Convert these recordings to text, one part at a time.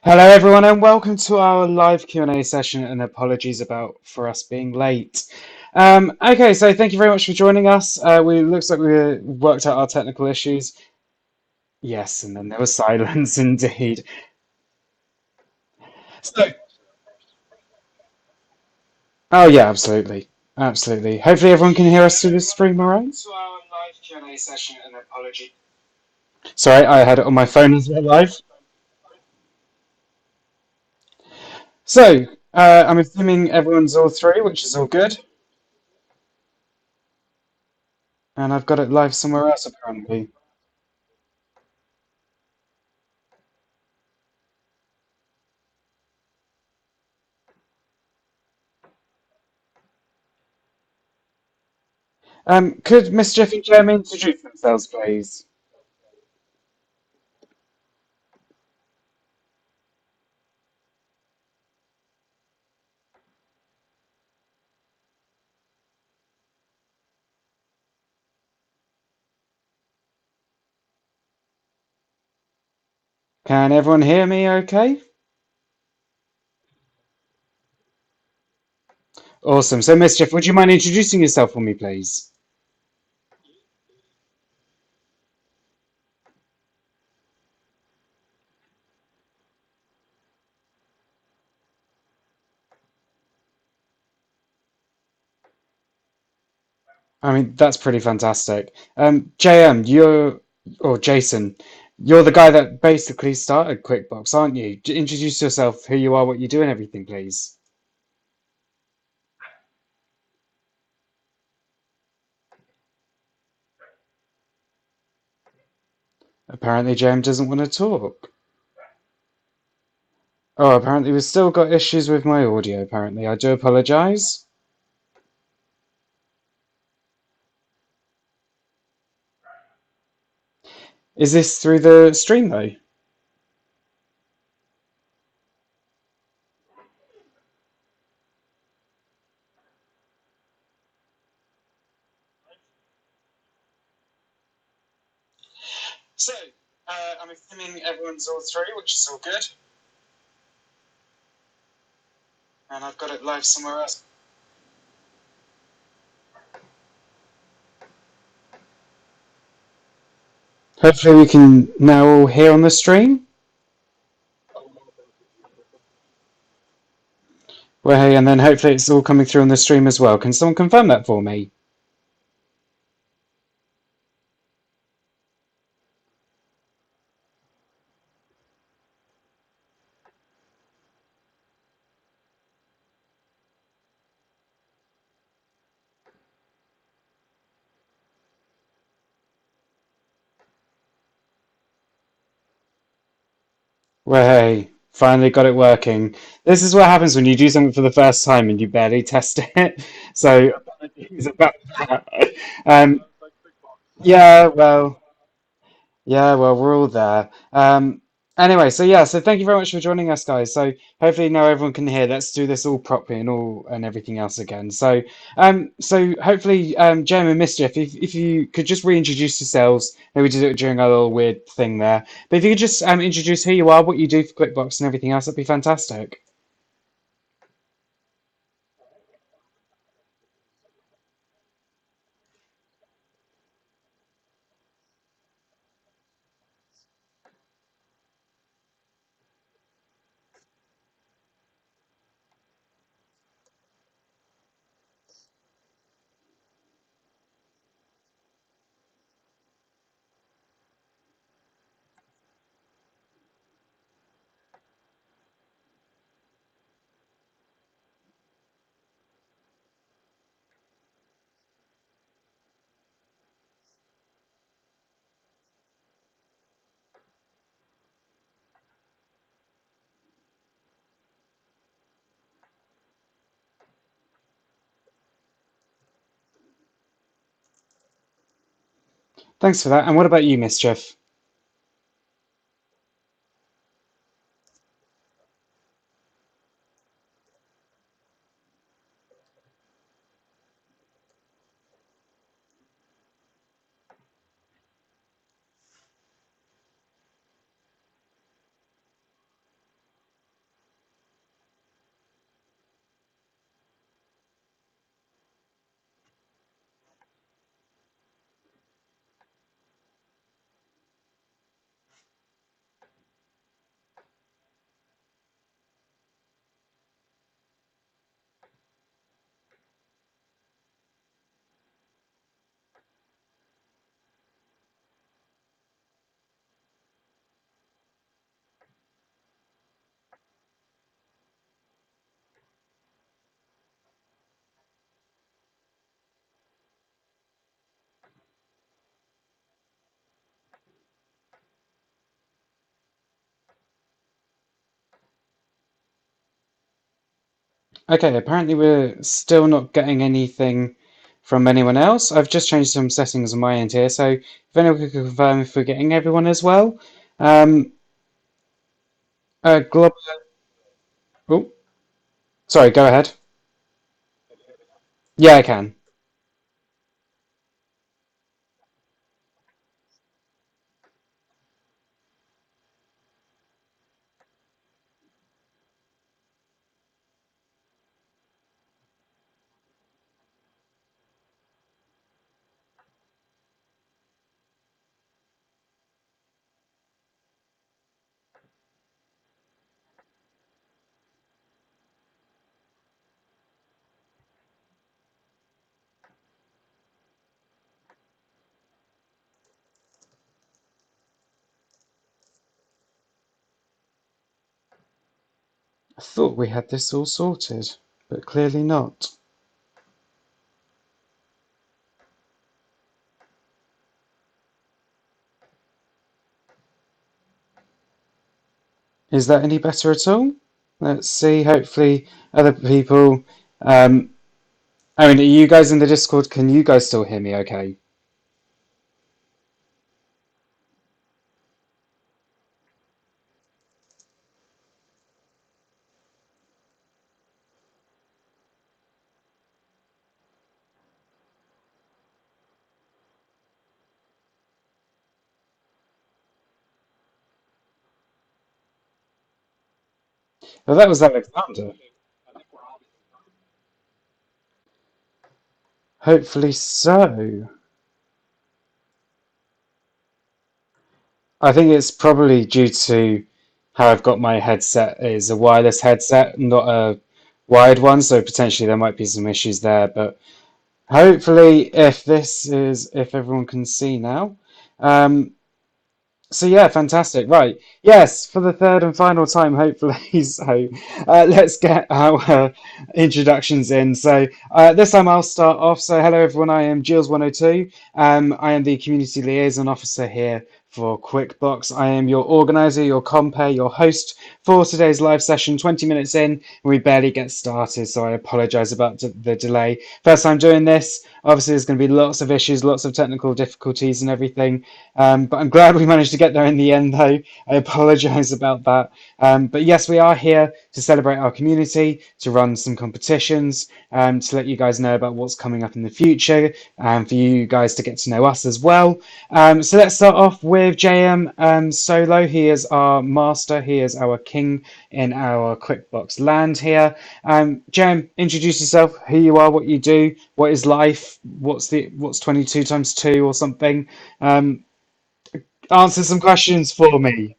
Hello, everyone, and welcome to our live Q&A session. And apologies about for us being late. Okay, so thank you very much for joining us. We looks like we worked out our technical issues. Yes, and then there was silence indeed. So, oh yeah, absolutely, absolutely. Hopefully, everyone can hear us through the stream, all right? To our live Q&A session, and apology. Sorry, I had it on my phone as well live. So, I'm assuming everyone's all through, which is all good, and I've got it live somewhere else apparently. Could Mischief and Jeremy introduce themselves, please? Can everyone hear me okay? Awesome. So, Mischief, would you mind introducing yourself for me, please? I mean, that's pretty fantastic. JM, or Jason, you're the guy that basically started QuickBooks, aren't you? Introduce yourself, who you are, what you do, and everything, please. Apparently, JM doesn't want to talk. Oh, apparently, we've still got issues with my audio, apparently. I do apologize. Is this through the stream, though? So, I'm assuming everyone's all through, which is all good. And I've got it live somewhere else. Hopefully we can now all hear on the stream. Well, hey, and then hopefully it's all coming through on the stream as well. Can someone confirm that for me? Well, hey, finally got it working. This is what happens when you do something for the first time and you barely test it. So apologies about that. Um, yeah, well, Yeah, well, we're all there. Anyway, so yeah, so thank you very much for joining us, guys. So hopefully now everyone can hear. Let's do this all properly and all and everything else again. So hopefully, Jem and Mischief, if you could just reintroduce yourselves. Maybe we did it during our little weird thing there, but if you could just introduce who you are, what you do for QuickBooks, and everything else, that'd be fantastic. Thanks for that. And what about you, Mischief? Okay, apparently we're still not getting anything from anyone else. I've just changed some settings on my end here, so if anyone could confirm if we're getting everyone as well. Um, Glob. Oh, sorry, go ahead. Yeah, I can. I thought we had this all sorted, but clearly not. Is that any better at all? Let's see. Hopefully, other people. Um, I mean, are you guys in the Discord? Can you guys still hear me okay? Well, that was Alexander. Hopefully so. I think it's probably due to how I've got my headset is a wireless headset, not a wired one, so potentially there might be some issues there. But hopefully, if everyone can see now, um, so yeah, fantastic. Right. Yes, for the third and final time, hopefully. So let's get our introductions in. So this time I'll start off. So hello everyone, I am Jules102. I am the Community Liaison Officer here for QuickBooks. I am your organizer, your compere, your host for today's live session. 20 minutes in, and we barely get started, so I apologize about the delay. First time doing this. Obviously, there's going to be lots of issues, lots of technical difficulties and everything. But I'm glad we managed to get there in the end, though. I apologize about that. But yes, we are here to celebrate our community, to run some competitions, to let you guys know about what's coming up in the future, and for you guys to get to know us as well. So let's start off with JM Solo. He is our master, he is our king in our QuickBooks land here. JM, introduce yourself, who you are, what you do, what is life, what's 22 times 2 or something. Um, Answer some questions for me.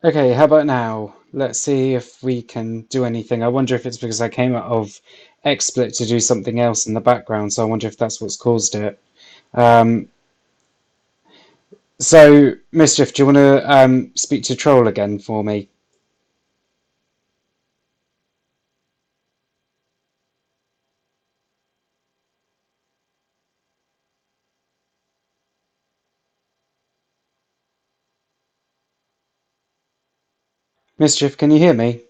Okay, how about now? Let's see if we can do anything. I wonder if it's because I came out of XSplit to do something else in the background, so I wonder if that's what's caused it. Um, so, Mischief, do you want to speak to Troll again for me? Mischief, can you hear me?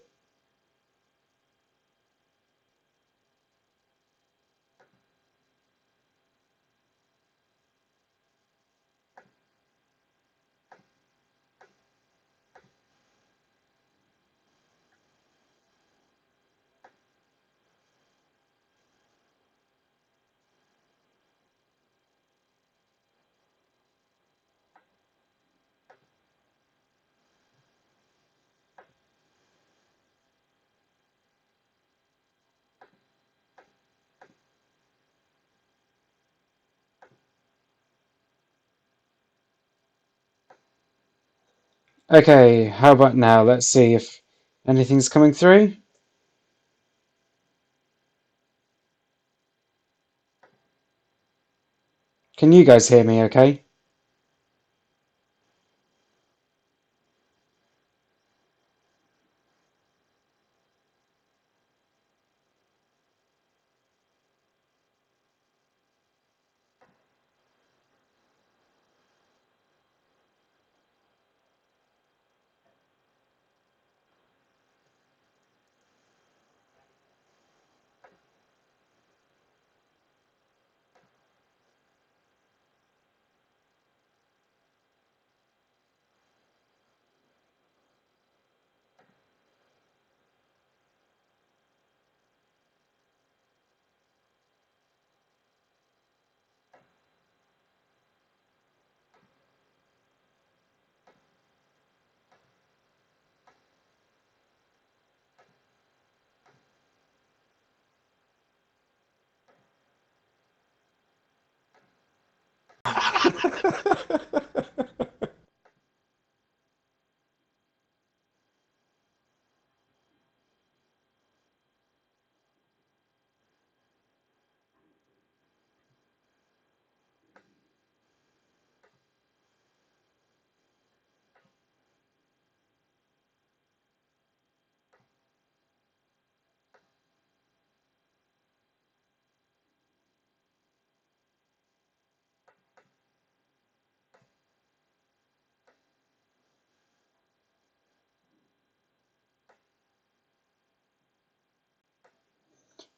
Okay, how about now? Let's see if anything's coming through. Can you guys hear me okay?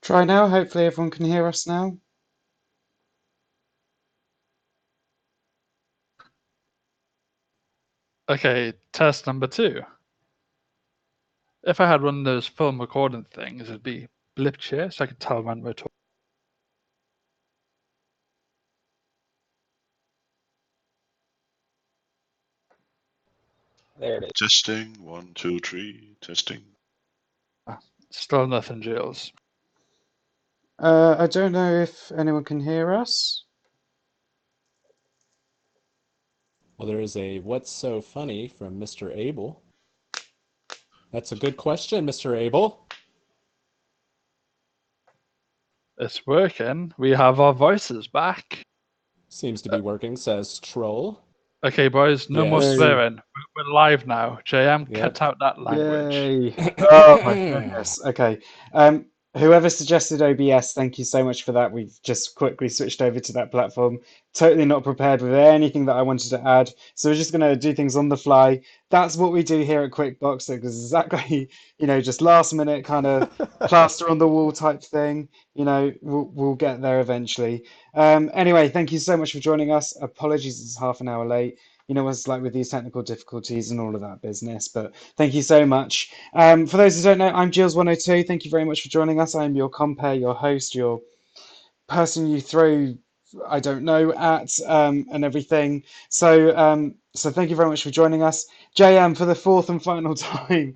Try now. Hopefully everyone can hear us now. Okay, test number two. If I had one of those film recording things, it'd be blip share so I could tell when we're talking. There it is. Testing, 1, 2, 3, testing. Still nothing, Jules. I don't know if anyone can hear us. Well, there is a what's so funny from Mr. Abel. That's a good question, Mr. Abel. It's working. We have our voices back. Seems to be working, says Troll. Okay, boys, no more Yes. Yay. swearing. We're live now. JM, Yep. cut out that language. Yay. Oh my goodness. Okay. Um, Whoever suggested OBS, thank you so much for that. We've just quickly switched over to that platform. Totally not prepared with anything that I wanted to add. So we're just going to do things on the fly. That's what we do here at QuickBox. Exactly, just last minute kind of plaster on the wall type thing. We'll get there eventually. Anyway, thank you so much for joining us. Apologies, it's half an hour late. You know what it's like with these technical difficulties and all of that business. But thank you so much. For those who don't know, I'm Jules102. Thank you very much for joining us. I'm your compere, your host, your person you throw, I don't know, at and everything. So thank you very much for joining us. JM, for the fourth and final time,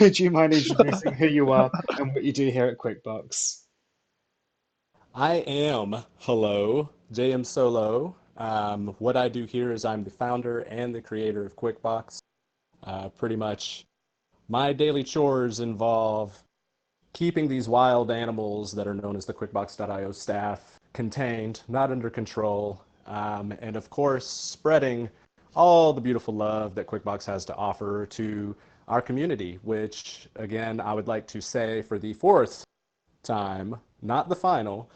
would you mind introducing who you are and what you do here at QuickBox? I am, hello, JM Solo. What I do here is I'm the founder and the creator of QuickBox. Pretty much my daily chores involve keeping these wild animals that are known as the QuickBox.io staff contained, not under control, and of course, spreading all the beautiful love that QuickBox has to offer to our community, which, again, I would like to say for the fourth time, not the final,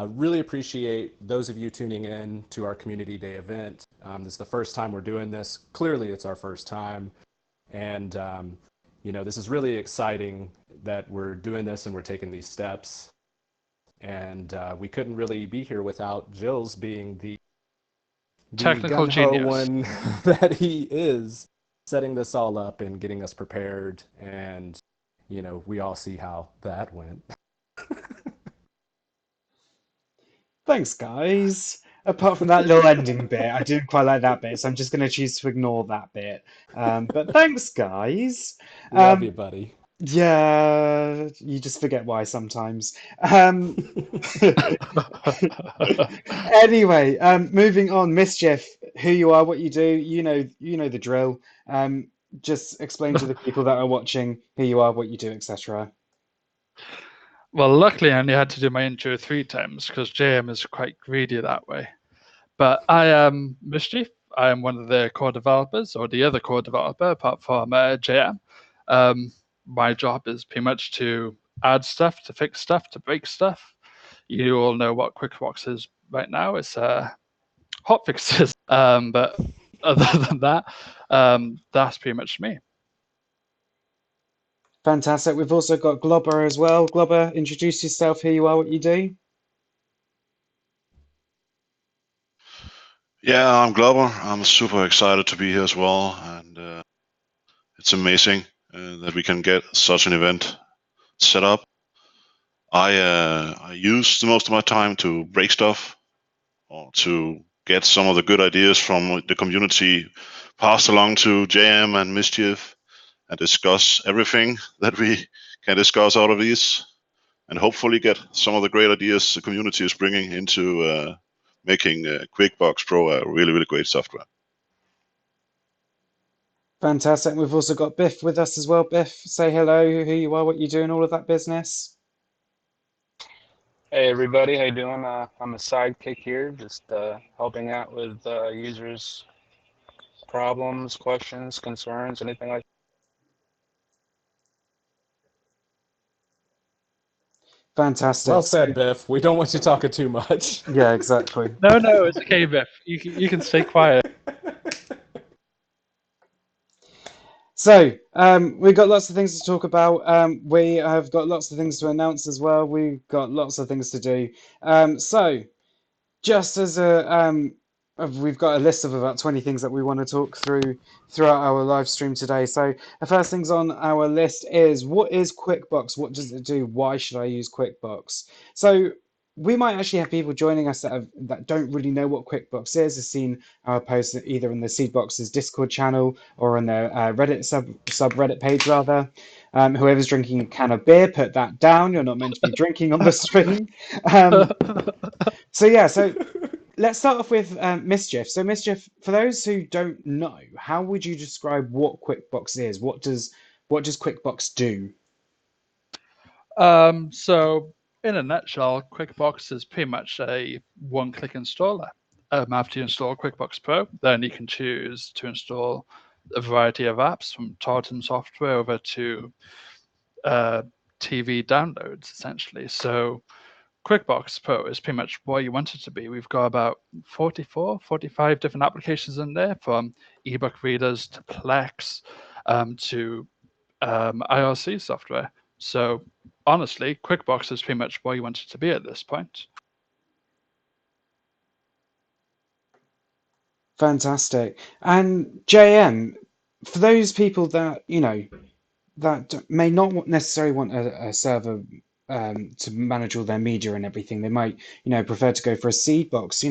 really appreciate those of you tuning in to our Community Day event. This is the first time we're doing this. Clearly, it's our first time. And, this is really exciting that we're doing this and we're taking these steps. And we couldn't really be here without Jill's being the Technical gung-ho genius. one that he is, setting this all up and getting us prepared. And, we all see how that went. Thanks, guys. Apart from that little ending bit, I didn't quite like that bit, so I'm just going to choose to ignore that bit. But thanks, guys. Love you, Um, buddy. yeah, you just forget why sometimes. Um, anyway, moving on, Mischief, who you are, what you do, you know the drill. Just explain to the people that are watching who you are, what you do, etc. Well, luckily I only had to do my intro 3 times because JM is quite greedy that way. But I am Mischief. I am one of the core developers, or the other core developer, apart from JM. My job is pretty much to add stuff, to fix stuff, to break stuff. You all know what QuickBox is right now. It's hot fixes. But other than that, that's pretty much me. Fantastic. We've also got Globber as well. Globber, introduce yourself, who you are, what you do. Yeah, I'm Glover. I'm super excited to be here as well, and it's amazing that we can get such an event set up. I use the most of my time to break stuff or to get some of the good ideas from the community passed along to JM and Mischief and discuss everything that we can discuss out of these, and hopefully get some of the great ideas the community is bringing into making QuickBox Pro a really, really great software. Fantastic. We've also got Biff with us as well. Biff, say hello, who you are, what you do, and all of that business. Hey everybody, how you doing? I'm a sidekick here, just helping out with users' problems, questions, concerns, anything like Well Fantastic. So, said, Biff. We don't want you talking too much. yeah, exactly. No, it's okay, Biff. You can stay quiet. So, we've got lots of things to talk about. We have got lots of things to announce as well. We've got lots of things to do. So, just as we've got a list of about 20 things that we want to talk through throughout our live stream today. So the first things on our list is, what is QuickBooks? What does it do? Why should I use QuickBooks? So we might actually have people joining us that don't really know what QuickBooks is, have seen our posts either in the Seedbox's Discord channel or on the Reddit subreddit page rather. Whoever's drinking a can of beer, put that down. You're not meant to be drinking on the stream. So let's start off with Mischief. So Mischief, for those who don't know, how would you describe what QuickBooks is? What does QuickBooks do? So in a nutshell, QuickBooks is pretty much a one-click installer. After you install QuickBooks Pro, then you can choose to install a variety of apps from Tartan software over to TV downloads, essentially. So QuickBooks Pro is pretty much what you want it to be. We've got about 44, 45 different applications in there, from ebook readers to Plex to IRC software. So honestly, QuickBooks is pretty much what you want it to be at this point. Fantastic. And JM, for those people that, that may not necessarily want a server to manage all their media and everything, they might, prefer to go for a seed box.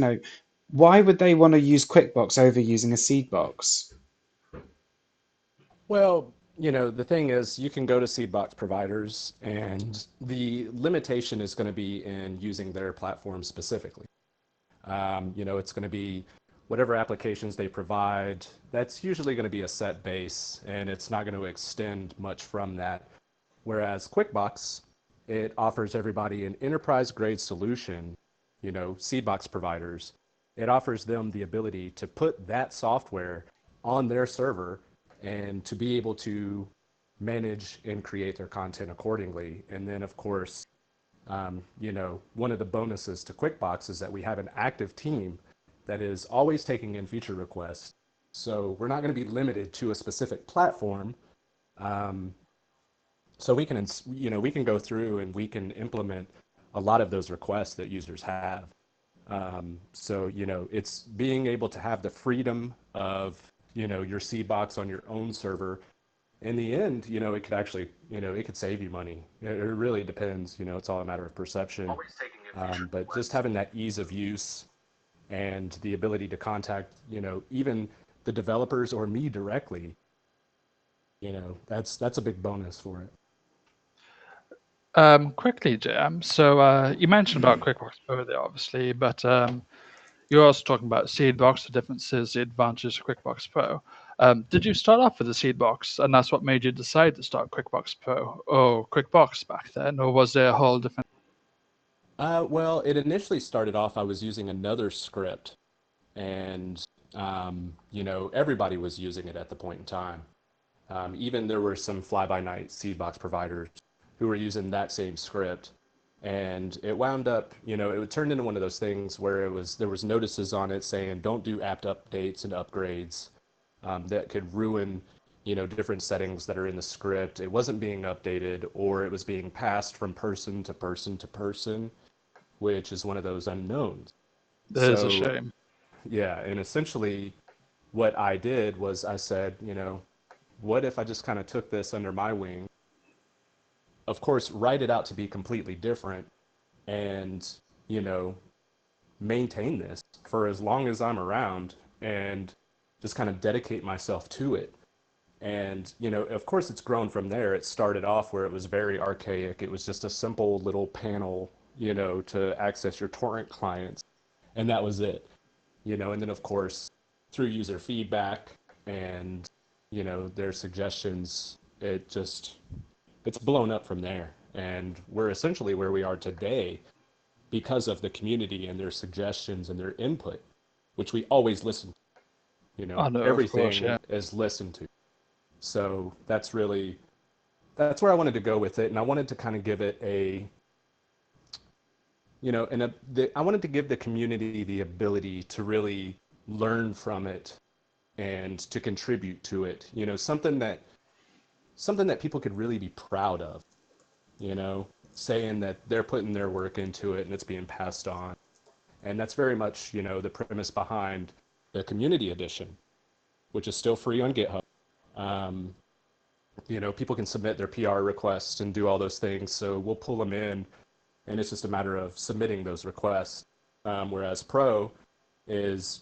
Why would they want to use QuickBooks over using a seed box? Well, the thing is, you can go to Seedbox providers, and the limitation is going to be in using their platform specifically. It's going to be whatever applications they provide, that's usually going to be a set base, and it's not going to extend much from that. Whereas QuickBooks, it offers everybody an enterprise-grade solution, Seedbox providers. It offers them the ability to put that software on their server and to be able to manage and create their content accordingly. And then, of course, one of the bonuses to QuickBooks is that we have an active team that is always taking in feature requests. So we're not going to be limited to a specific platform. So we can go through and we can implement a lot of those requests that users have. So it's being able to have the freedom of your seed box on your own server. In the end, it could actually, it could save you money. It really depends. It's all a matter of perception. But just having that ease of use and the ability to contact, even the developers or me directly, that's a big bonus for it. Quickly, Jam. So you mentioned about QuickBooks Pro there, obviously, but you're also talking about Seedbox, the differences, the advantages of QuickBooks Pro. Did you start off with the Seedbox, and that's what made you decide to start QuickBooks Pro or QuickBooks back then, or was there a whole different? Well, it initially started off, I was using another script, and everybody was using it at the point in time. Even there were some fly-by-night Seedbox providers who were using that same script, and it wound up, it turned into one of those things where there was notices on it saying don't do apt updates and upgrades that could ruin different settings that are in the script. It wasn't being updated, or it was being passed from person to person to person, which is one of those unknowns. That is a shame. Yeah, and essentially what I did was I said, what if I just kind of took this under my wing? Of course, write it out to be completely different and, maintain this for as long as I'm around and just kind of dedicate myself to it. And, of course, it's grown from there. It started off where it was very archaic. It was just a simple little panel, to access your torrent clients. And that was it, and then, of course, through user feedback and, their suggestions, it's blown up from there. And we're essentially where we are today because of the community and their suggestions and their input, which we always listen to. Oh, no, of Everything course, yeah. is listened to. So that's where I wanted to go with it. And I wanted to kind of give it I wanted to give the community the ability to really learn from it and to contribute to it. Something that people could really be proud of, saying that they're putting their work into it and it's being passed on. And that's very much, the premise behind the community edition, which is still free on GitHub. People can submit their PR requests and do all those things. So we'll pull them in, and it's just a matter of submitting those requests. Whereas Pro is,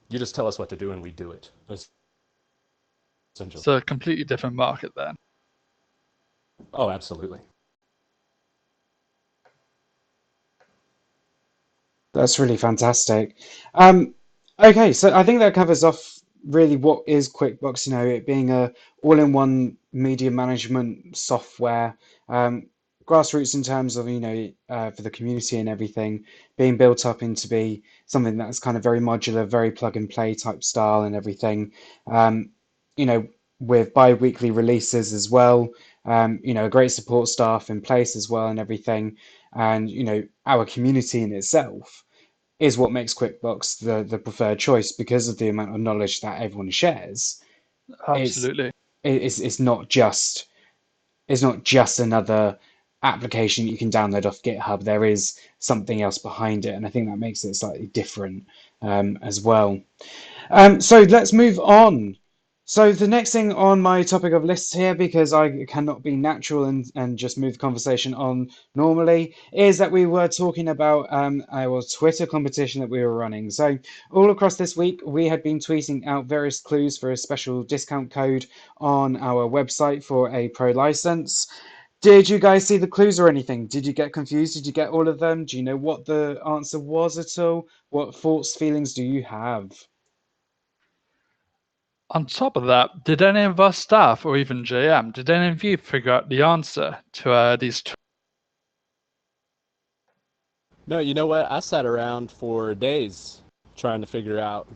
you just tell us what to do and we do it. It's a completely different market then. Oh, absolutely. That's really fantastic. Okay, so I think that covers off really what is QuickBooks, it being a all-in-one media management software, grassroots in terms of, for the community and everything, being built up into be something that's kind of very modular, very plug and play type style and everything, with bi-weekly releases as well, a great support staff in place as well and everything. And, our community in itself is what makes QuickBooks the preferred choice because of the amount of knowledge that everyone shares. Absolutely. It's not just another application you can download off GitHub. There is something else behind it, and I think that makes it slightly different as well. So let's move on. So the next thing on my topic of list here, because I cannot be natural and just move the conversation on normally, is that we were talking about our Twitter competition that we were running. So all across this week, we had been tweeting out various clues for a special discount code on our website for a pro license. Did you guys see the clues or anything? Did you get confused? Did you get all of them? Do you know what the answer was at all? What thoughts, feelings do you have? On top of that, did any of our staff or even JM, did any of you figure out the answer to these two? No, you know what? I sat around for days trying to figure out,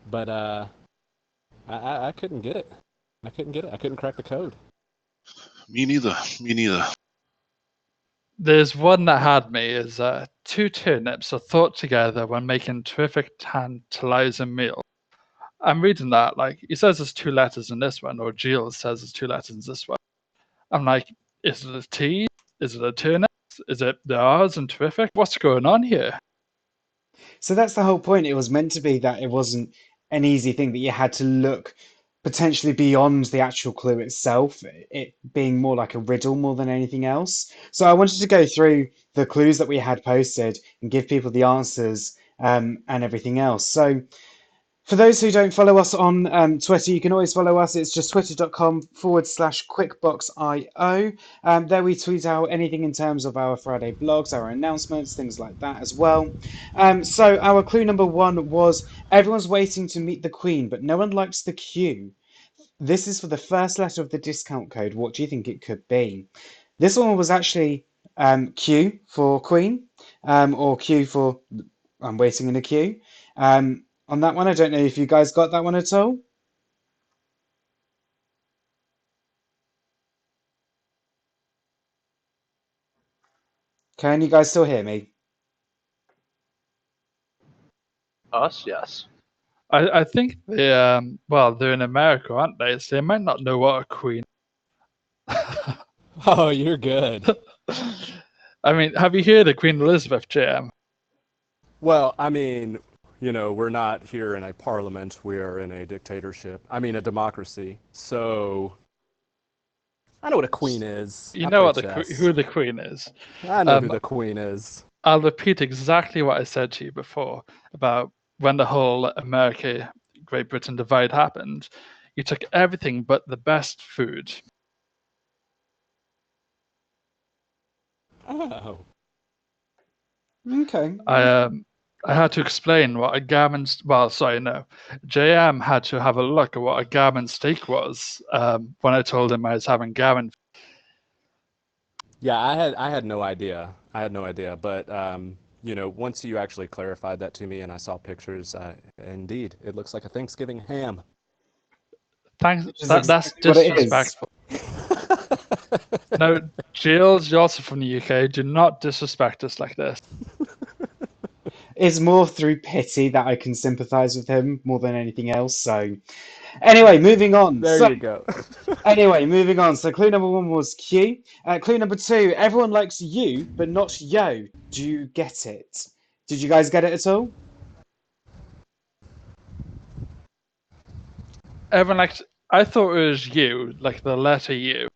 but I couldn't get it. I couldn't get it. I couldn't crack the code. Me neither. Me neither. There's one that had me is two turnips are thought together when making terrific tantalizing meal. I'm reading that, like, he says there's two letters in this one, or Jill says there's two letters in this one. I'm like, is it a T? Is it a turnip? Is it the R's and terrific? What's going on here? So that's the whole point. It was meant to be that it wasn't an easy thing, that you had to look potentially beyond the actual clue itself, it being more like a riddle more than anything else. So I wanted to go through the clues that we had posted and give people the answers and everything else. So for those who don't follow us on Twitter, you can always follow us. It's just twitter.com/QuickBoxIO. There we tweet out anything in terms of our Friday blogs, our announcements, things like that as well. So our clue number one was everyone's waiting to meet the Queen, but no one likes the queue. This is for the first letter of the discount code. What do you think it could be? This one was actually Q for Queen, or Q for I'm waiting in a queue. On that one, I don't know if you guys got that one at all. Can you guys still hear me? Us, yes. I think they, well, they're in America, aren't they? So they might not know what a queen. Oh, you're good. I mean, have you heard of Queen Elizabeth, JM? Well, I mean, you know, we're not here in a parliament. We are in a dictatorship. I mean, a democracy. So I know what a queen is. You I know play what chess. who the queen is. I know who the queen is. I'll repeat exactly what I said to you before about when the whole America, Great Britain divide happened. You took everything but the best food. Oh. Okay. I had to explain what a gammon. Well, sorry, no. JM had to have a look at what a gammon steak was when I told him I was having gammon. Yeah, I had no idea. I had no idea. But you know, once you actually clarified that to me and I saw pictures, indeed, it looks like a Thanksgiving ham. Thanks. Which is That's exactly what it is. disrespectful. No, Jill's, you're also from the UK. Do not disrespect us like this. It's more through pity that I can sympathize with him more than anything else. So, anyway, moving on. There you go. Anyway, moving on. So, clue number one was Q. Clue number two, everyone likes you, but not yo. Do you get it? Did you guys get it at all? Everyone likes. I thought it was you, like the letter U.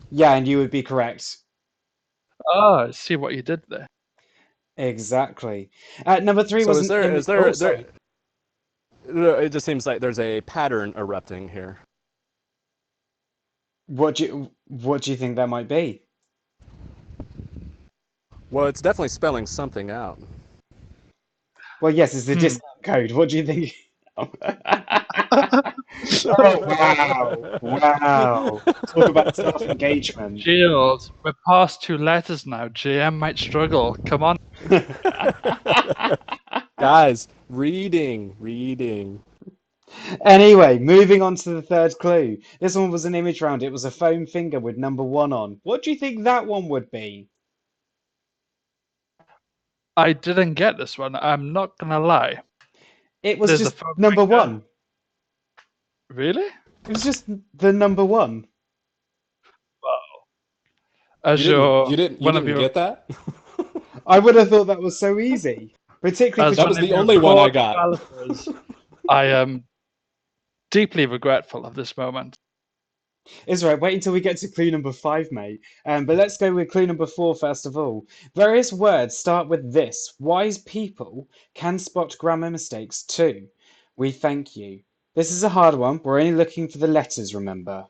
Yeah, and you would be correct. Oh, I see what you did there. Exactly. Number three So was is an there image. is there Oh, there sorry. it just seems like there's a pattern erupting here. What do you think that might be? Well, it's definitely spelling something out. Well, yes, it's the discount code. What do you think? Oh, wow. Wow. Talk about self-engagement. Jules, we're past two letters now. JM might struggle. Come on. Guys, reading. Anyway, moving on to the third clue. This one was an image round. It was a foam finger with number one on. What do you think that one would be? I didn't get this one. I'm not gonna lie. It was There's just a foam number finger. one. Really? It was just the number one. As You didn't get that? I would have thought that was so easy, particularly as for That was one of the your only one I core got. developers, I am deeply regretful of this moment. It's right. Wait until we get to clue number five, mate. But let's go with clue number four first of all. Various words start with this. Wise people can spot grammar mistakes too. We thank you. This is a hard one. We're only looking for the letters, remember?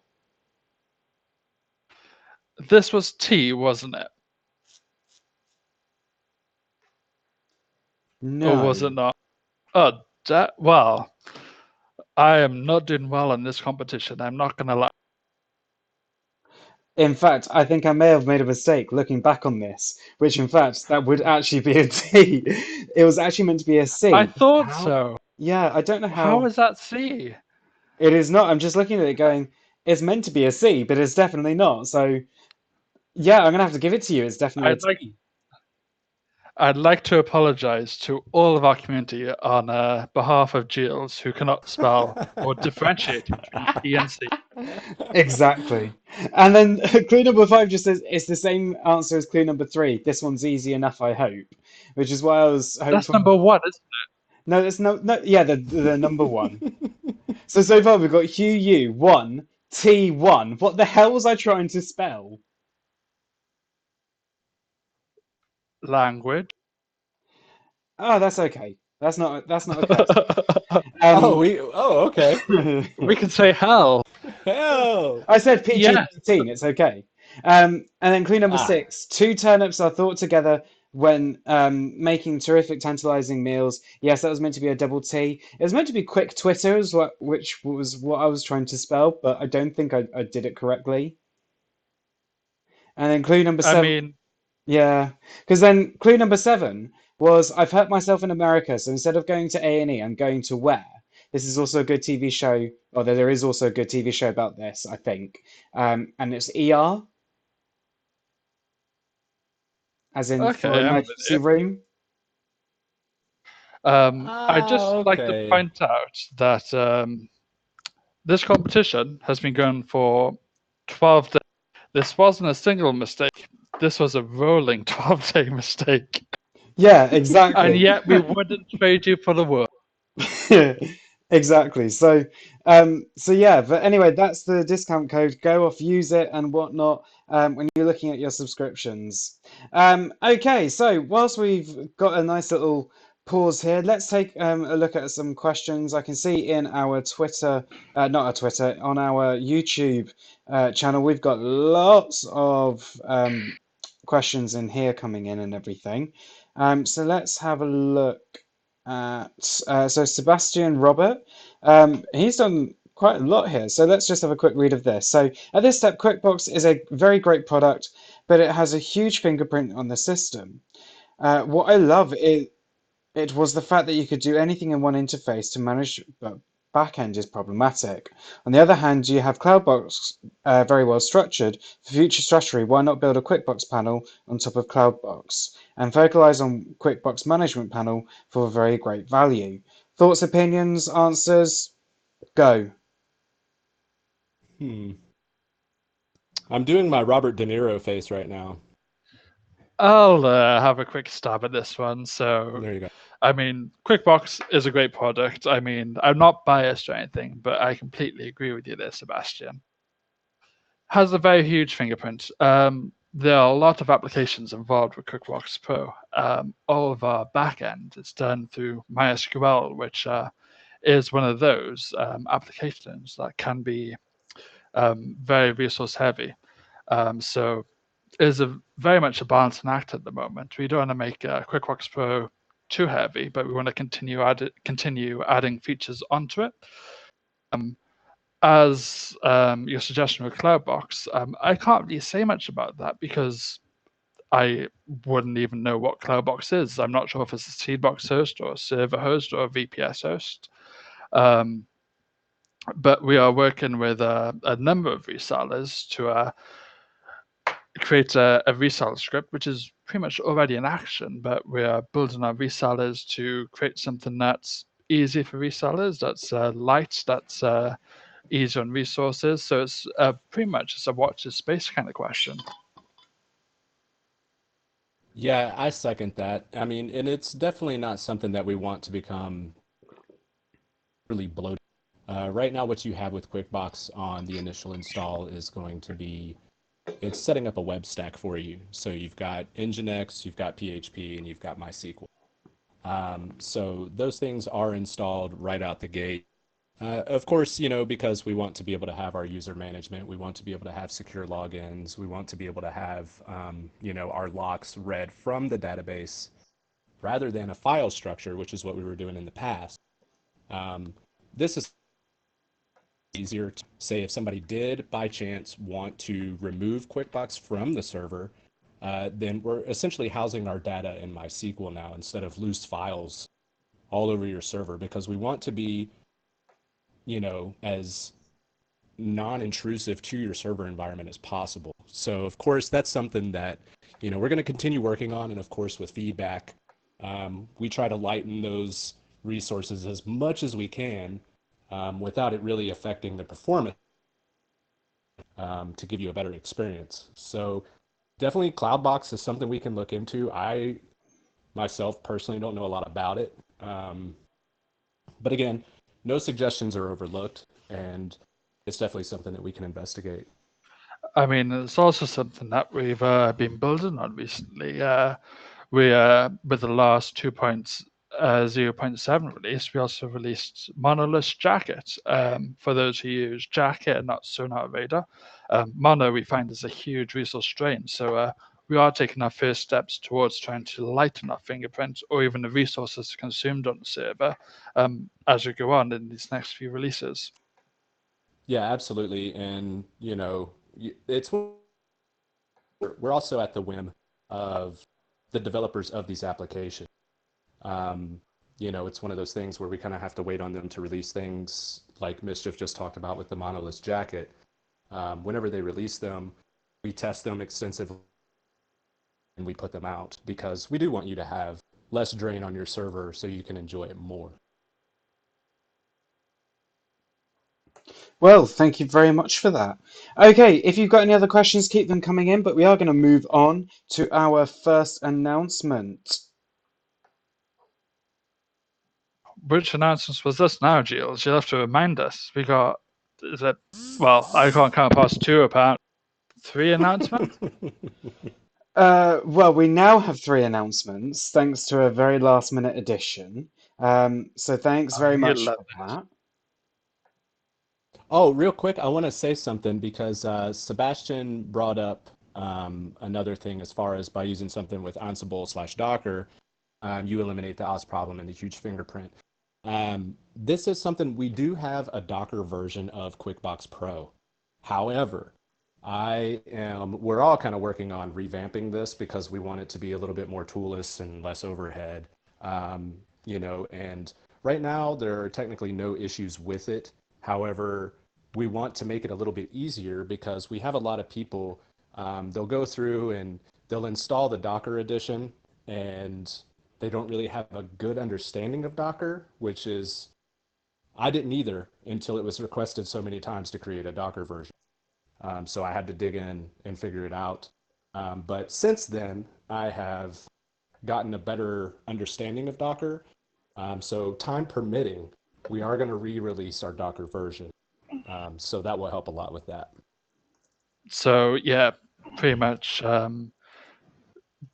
This was T, wasn't it? Or was No. it not? Oh, well, I am not doing well in this competition. I'm not going to lie. In fact, I think I may have made a mistake looking back on this, which in fact that would actually be a D. It was actually meant to be a I C. thought How? so. Yeah, I don't know How how. is that C? It is not. I'm just looking at it going, it's meant to be a C, but it's definitely not. So yeah, I'm gonna have to give it to you. It's definitely a I'd like T. I'd like to apologize to all of our community on behalf of Giles who cannot spell or differentiate between T and C. Exactly. And then clue number five just says it's the same answer as clue number three. This one's easy enough, I hope. Which is why I was That's hopeful. number one, isn't No, there's no, yeah, the number one. So far we've got Hugh U one, T one. What the hell was I trying to spell? it? Language. Oh, that's okay. That's not a curse. Um, Okay. We can say hell. Hell. I said Yes. PG-13. It's okay. And then clue number Ah. six: two turnips are thought together when making terrific, tantalizing meals. Yes, that was meant to be a double T. It was meant to be quick Twitter, which was what I was trying to spell, but I don't think I did it correctly. And then clue number I seven. mean, Yeah, because then clue number seven was I've hurt myself in America, so instead of going to A&E, I'm going to where? This is also a good TV show, or there is also a good TV show about this, I think. And it's ER, as in for okay, I'm with emergency you. room. I'd just like to Okay. point out that this competition has been going for 12 days. This wasn't a single mistake. This was a rolling 12-day mistake. Yeah, And exactly. yet we wouldn't trade you for the world. Exactly. So yeah, but anyway, that's the discount code. Go off, use it and whatnot when you're looking at your subscriptions. Okay, so whilst we've got a nice little pause here, let's take a look at some questions. I can see in our Twitter, not our Twitter, on our YouTube channel, we've got lots of questions in here coming in and everything. So let's have a look at so Sebastian Robert. He's done quite a lot here. So let's just have a quick read of this. So at this step, QuickBooks is a very great product, but it has a huge fingerprint on the system. What I love is it was the fact that you could do anything in one interface to manage, but backend is problematic. On the other hand, you have CloudBox very well structured. For future strategy, why not build a QuickBooks panel on top of CloudBox and focalize on QuickBooks Management Panel for very great value? Thoughts, opinions, answers? Go. Hmm. I'm doing my Robert De Niro face right now. I'll have a quick stab at this one. So, There you go. I mean, QuickBooks is a great product. I mean, I'm not biased or anything, but I completely agree with you there, Sebastian. Has a very huge fingerprint. There are a lot of applications involved with QuickBooks Pro. All of our backend is done through MySQL, which is one of those applications that can be very resource heavy. So is very much a balancing act at the moment. We don't want to make QuickBooks Pro too heavy, but we want to continue adding features onto it. As your suggestion with Cloudbox, I can't really say much about that because I wouldn't even know what Cloudbox is. I'm not sure if it's a Seedbox host or a server host or a VPS host. But we are working with a number of resellers to create a reseller script, which is pretty much already in action, but we are building our resellers to create something that's easy for resellers, that's light, that's easy on resources. So it's pretty much just a watch this space kind of question. Yeah, I second that. I mean, and it's definitely not something that we want to become really bloated. Right now, what you have with QuickBooks on the initial install is going to be it's setting up a web stack for you. So you've got Nginx, you've got PHP, and you've got MySQL. So those things are installed right out the gate. Of course, because we want to be able to have our user management, we want to be able to have secure logins, we want to be able to have, our locks read from the database rather than a file structure, which is what we were doing in the past. This is easier to say if somebody did by chance want to remove QuickBooks from the server, then we're essentially housing our data in MySQL now instead of loose files all over your server, because we want to be, as non-intrusive to your server environment as possible. So of course, that's something that, we're going to continue working on. And of course, with feedback, we try to lighten those resources as much as we can, without it really affecting the performance, to give you a better experience. So definitely CloudBox is something we can look into. I myself personally don't know a lot about it. But again, no suggestions are overlooked, and it's definitely something that we can investigate. I mean, it's also something that we've been building on recently. We with the last 2.0.7 release, we also released Monolith Jacket. For those who use Jacket and not Sonar Radar, Mono we find is a huge resource drain. So we are taking our first steps towards trying to lighten our fingerprint or even the resources consumed on the server as we go on in these next few releases. Yeah, absolutely. And, it's we're also at the whim of the developers of these applications. It's one of those things where we kind of have to wait on them to release things like Mischief just talked about with the Monolith Jacket. Whenever they release them, we test them extensively and we put them out because we do want you to have less drain on your server so you can enjoy it more. Well, thank you very much for that. Okay, if you've got any other questions, keep them coming in, but we are going to move on to our first announcement. Which announcements was this now, Giles? You'll have to remind us. We got, well, I can't count past two, apparently. 3 announcements? Well, we now have 3 announcements, thanks to a very last-minute addition. So thanks very You much love for that. Oh, real quick, I want to say something because Sebastian brought up another thing as far as by using something with Ansible/Docker, you eliminate the OS problem and the huge fingerprint. This is something we do have a Docker version of QuickBox Pro. However, we're all kind of working on revamping this because we want it to be a little bit more toolless and less overhead. And right now there are technically no issues with it. However, we want to make it a little bit easier because we have a lot of people, they'll go through and they'll install the Docker edition and they don't really have a good understanding of Docker, which is, I didn't either until it was requested so many times to create a Docker version. So I had to dig in and figure it out. But since then, I have gotten a better understanding of Docker. So time permitting, we are going to re-release our Docker version. So that will help a lot with that. So, yeah, pretty much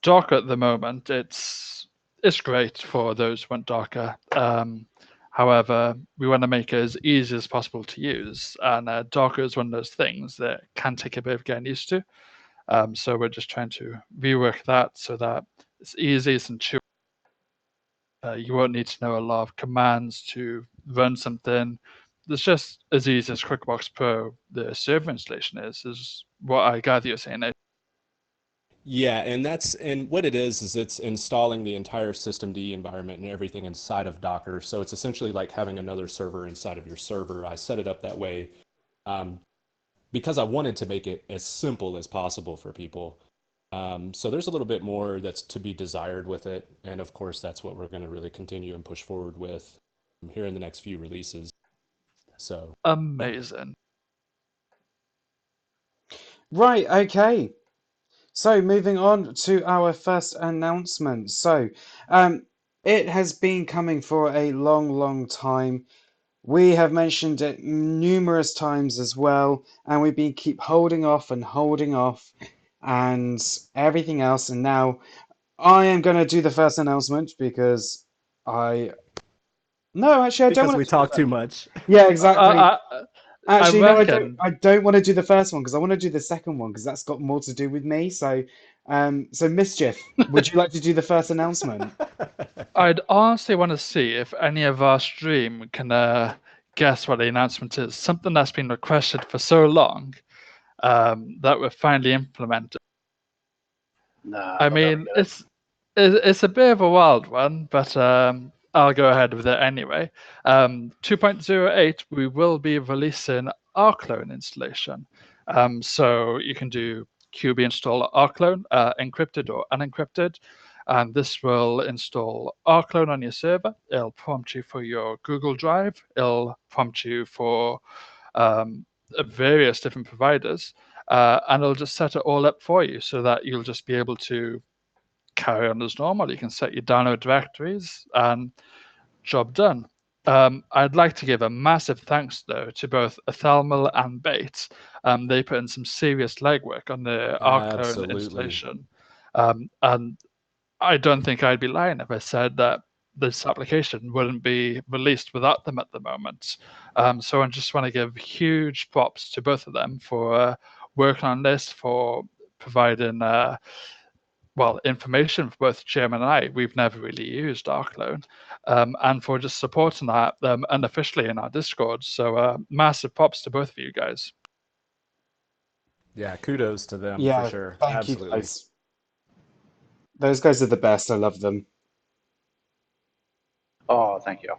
Docker at the moment, it's great for those who want Docker. However, we want to make it as easy as possible to use. And Docker is one of those things that can take a bit of getting used to. So we're just trying to rework that so that it's easy, it's intuitive. You won't need to know a lot of commands to run something. It's just as easy as QuickBooks Pro, the server installation is what I gather you're saying. Yeah, and what it is it's installing the entire systemd environment and everything inside of Docker. So it's essentially like having another server inside of your server. I set it up that way because I wanted to make it as simple as possible for people. So there's a little bit more that's to be desired with it. And of course, that's what we're going to really continue and push forward with here in the next few releases. So Amazing. Right, okay. So moving on to our first announcement. So it has been coming for a long, long time. We have mentioned it numerous times as well, and we've been keep holding off and everything else. And now I am going to do the first announcement because no, actually, I don't because want we to do the talk first. too much. Yeah, exactly. Actually, no, I don't. reckon. I don't want to do the first one because I want to do the second one because that's got more to do with me. So, Mischief, would you like to do the first announcement? I'd honestly want to see if any of our stream can guess what the announcement is? Something that's been requested for so long that we're finally implementing. Nah, I they'll never mean, get it. it's a bit of a wild one, but I'll go ahead with it anyway. 2.08, we will be releasing rclone installation. So you can do QB install rclone, encrypted or unencrypted. And this will install rclone on your server. It'll prompt you for your Google Drive. It'll prompt you for various different providers. And it'll just set it all up for you so that you'll just be able to carry on as normal. You can set your download directories and job done. I'd like to give a massive thanks, though, to both Athelmal and Bates. They put in some serious legwork on the rclone Absolutely. installation. And I don't think I'd be lying if I said that this application wouldn't be released without them at the moment. So I just want to give huge props to both of them for working on this, for providing information for both Jim and I. We've never really used rclone, and for just supporting that unofficially in our Discord. So massive props to both of you guys. Yeah, kudos to them for Yeah, sure. thank you Absolutely. guys. Those guys are the best. I love them. Oh, thank you.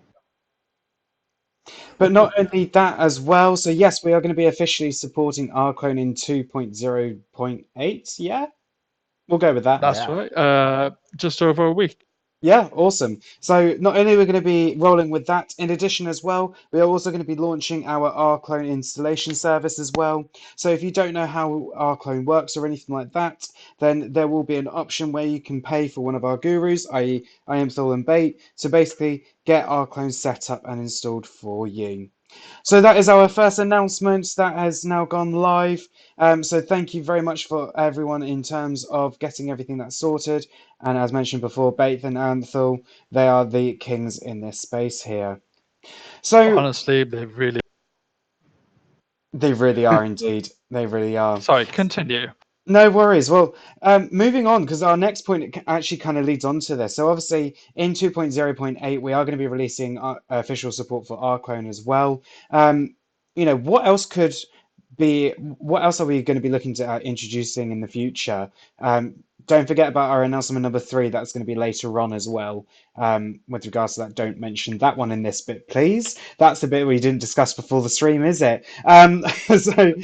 But not only that as well. So yes, we are going to be officially supporting rclone in 2.0.8. Yeah, we'll go with that. That's Yeah. right. Just over a week. Yeah, awesome. So not only are we going to be rolling with that, in addition as well, we are also going to be launching our rclone installation service as well. So if you don't know how rclone works or anything like that, then there will be an option where you can pay for one of our gurus, i.e. I am Thul and Bait, to basically get rclone set up and installed for you. So that is our first announcement that has now gone live. So thank you very much for everyone in terms of getting everything that's sorted. And as mentioned before, Bathan and Thul, they are the kings in this space here. So Honestly, they really are indeed. They really are. Sorry, continue. No worries. Well, moving on, because our next point actually kind of leads on to this. So obviously in 2.0.8, we are going to be releasing official support for rclone as well. What else what else are we going to be looking to introducing in the future? Don't forget about our announcement number 3. That's going to be later on as well. With regards to that, don't mention that one in this bit, please. That's the bit we didn't discuss before the stream, is it? So You're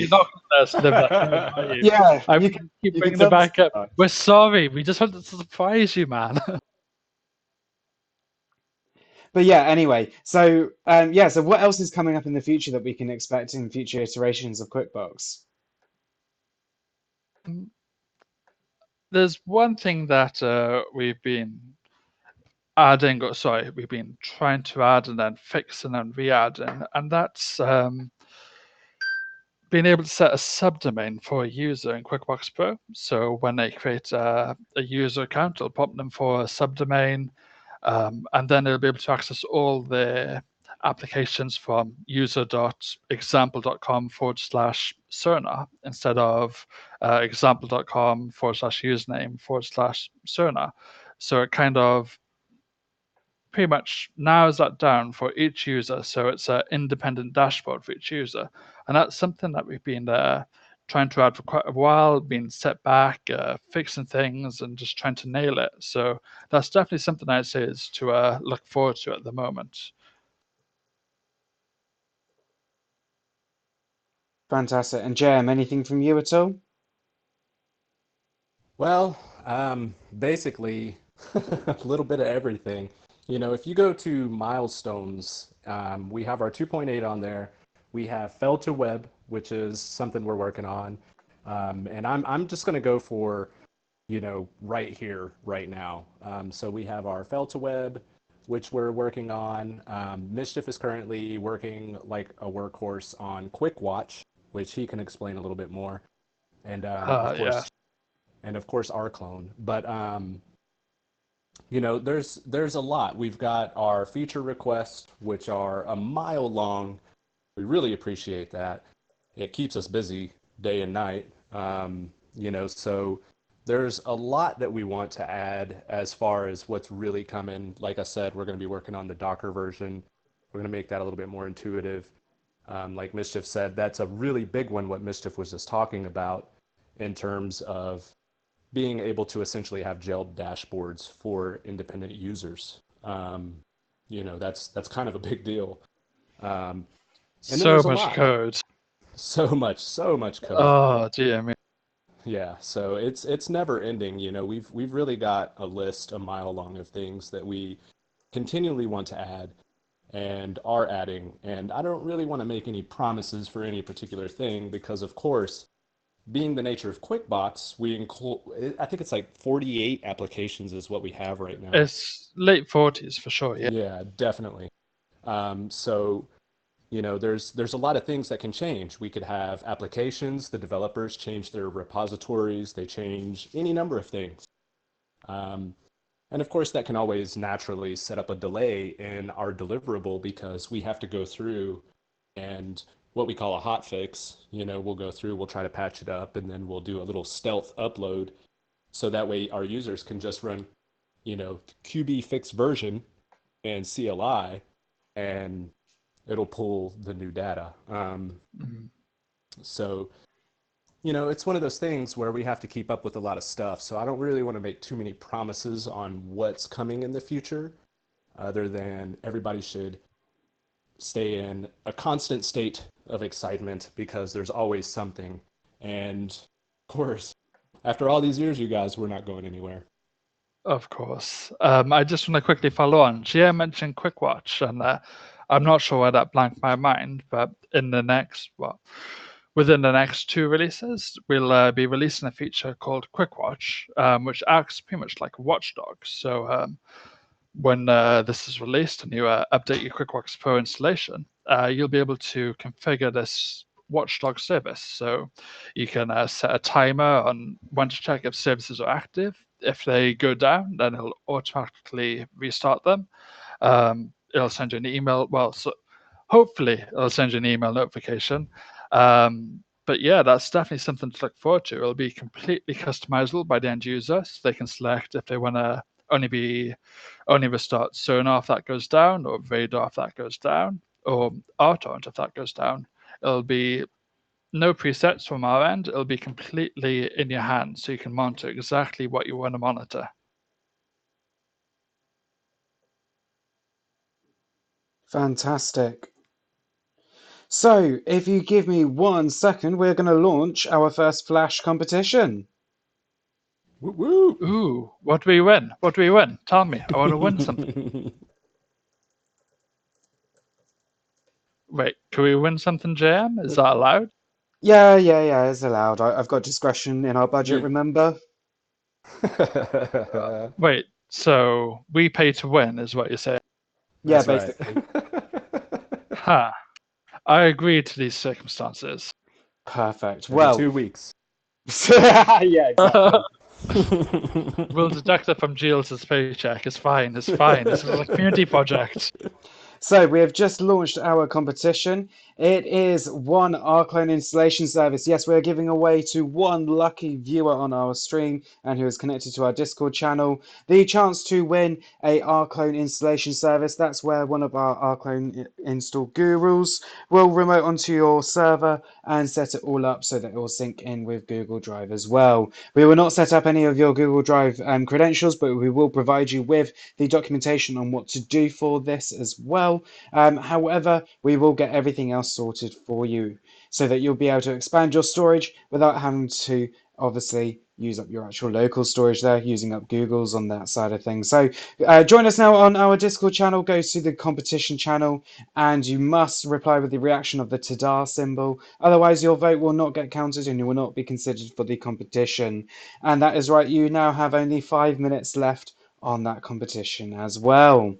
not going to let us live that down, are you? yeah, I you can keep you can bringing it back up. subscribe. We're sorry. We just wanted to surprise you, man. But yeah, anyway, so what else is coming up in the future that we can expect in future iterations of QuickBooks? There's one thing that we've been we've been trying to add and then fixing and re-adding, and that's being able to set a subdomain for a user in QuickBooks Pro. So when they create a user account, it'll prompt them for a subdomain, and then they'll be able to access all the applications from user.example.com/Cerna instead of example.com/username/Cerna. So it kind of pretty much narrows that down for each user. So it's an independent dashboard for each user. And that's something that we've been trying to add for quite a while, been set back, fixing things and just trying to nail it. So that's definitely something I'd say is to look forward to at the moment. Fantastic. And JM, anything from you at all? Well, basically, a little bit of everything. If you go to milestones, we have our 2.8 on there. We have Fell to Web, which is something we're working on. And I'm just going to go for, right here, right now. So we have our Fell to Web, which we're working on. Mischief is currently working like a workhorse on Quick Watch, which he can explain a little bit more. And Yeah. of course our clone. But there's a lot. We've got our feature requests, which are a mile long. We really appreciate that. It keeps us busy day and night. So there's a lot that we want to add as far as what's really coming. Like I said, we're going to be working on the Docker version. We're going to make that a little bit more intuitive. Like Mischief said, that's a really big one, what Mischief was just talking about in terms of being able to essentially have gelled dashboards for independent users. That's kind of a big deal. And then So there's a much lot, code. so much code. Oh dear me. Yeah, so it's never ending. We've really got a list a mile long of things that we continually want to add and are adding. And I don't really want to make any promises for any particular thing because, of course, being the nature of QuickBox, we include, I think it's like 48 applications is what we have right now. It's late 40s for sure. Yeah. Yeah, definitely. So, there's a lot of things that can change. We could have applications, the developers change their repositories, they change any number of things. And of course, that can always naturally set up a delay in our deliverable because we have to go through and what we call a hot fix. We'll go through, we'll try to patch it up, and then we'll do a little stealth upload. So that way our users can just run, QB fix version and CLI, and it'll pull the new data. So, it's one of those things where we have to keep up with a lot of stuff. So I don't really want to make too many promises on what's coming in the future, other than everybody should stay in a constant state of excitement because there's always something. And of course, after all these years, you guys, we're not going anywhere. Of course. I just want to quickly follow on. Gia mentioned QuickWatch, and I'm not sure why that blanked my mind, but within the next 2 releases, we'll be releasing a feature called QuickWatch, which acts pretty much like a watchdog. So when this is released and you update your QuickWatch Pro installation, you'll be able to configure this watchdog service. So you can set a timer on when to check if services are active. If they go down, then it'll automatically restart them. It'll send you an email. So hopefully it'll send you an email notification. But yeah, that's definitely something to look forward to. It'll be completely customizable by the end user. So they can select if they want to only restart sonar if that goes down, or radar if that goes down, or RTORrent if that goes down. It'll be no presets from our end. It'll be completely in your hands, so you can monitor exactly what you want to monitor. Fantastic. So, if you give me 1 second, we're going to launch our first Flash competition. Woo woo! Ooh, what do we win? What do we win? Tell me. I want to win something. Wait, can we win something, JM? Is that allowed? Yeah, it's allowed. I've got discretion in our budget, remember? Wait, so we pay to win is what you're saying? Yeah, That's basically. Huh. I agree to these circumstances. Perfect. Every Well, 2 weeks. yeah, exactly. We'll deduct it from Giles' paycheck. It's fine. It's fine. This is a community project. So we have just launched our competition. It is one Arclone installation service. Yes, we are giving away to one lucky viewer on our stream and who is connected to our Discord channel the chance to win a Arclone installation service. That's where one of our Arclone install gurus will remote onto your server and set it all up so that it will sync in with Google Drive as well. We will not set up any of your Google Drive credentials, but we will provide you with the documentation on what to do for this as well. However, we will get everything else sorted for you so that you'll be able to expand your storage without having to obviously use up your actual local storage there, using up Google's on that side of things. So join us now on our Discord channel, go to the competition channel, and you must reply with the reaction of the Tadar symbol. Otherwise, your vote will not get counted and you will not be considered for the competition. And that is right, you now have only 5 minutes left on that competition as well.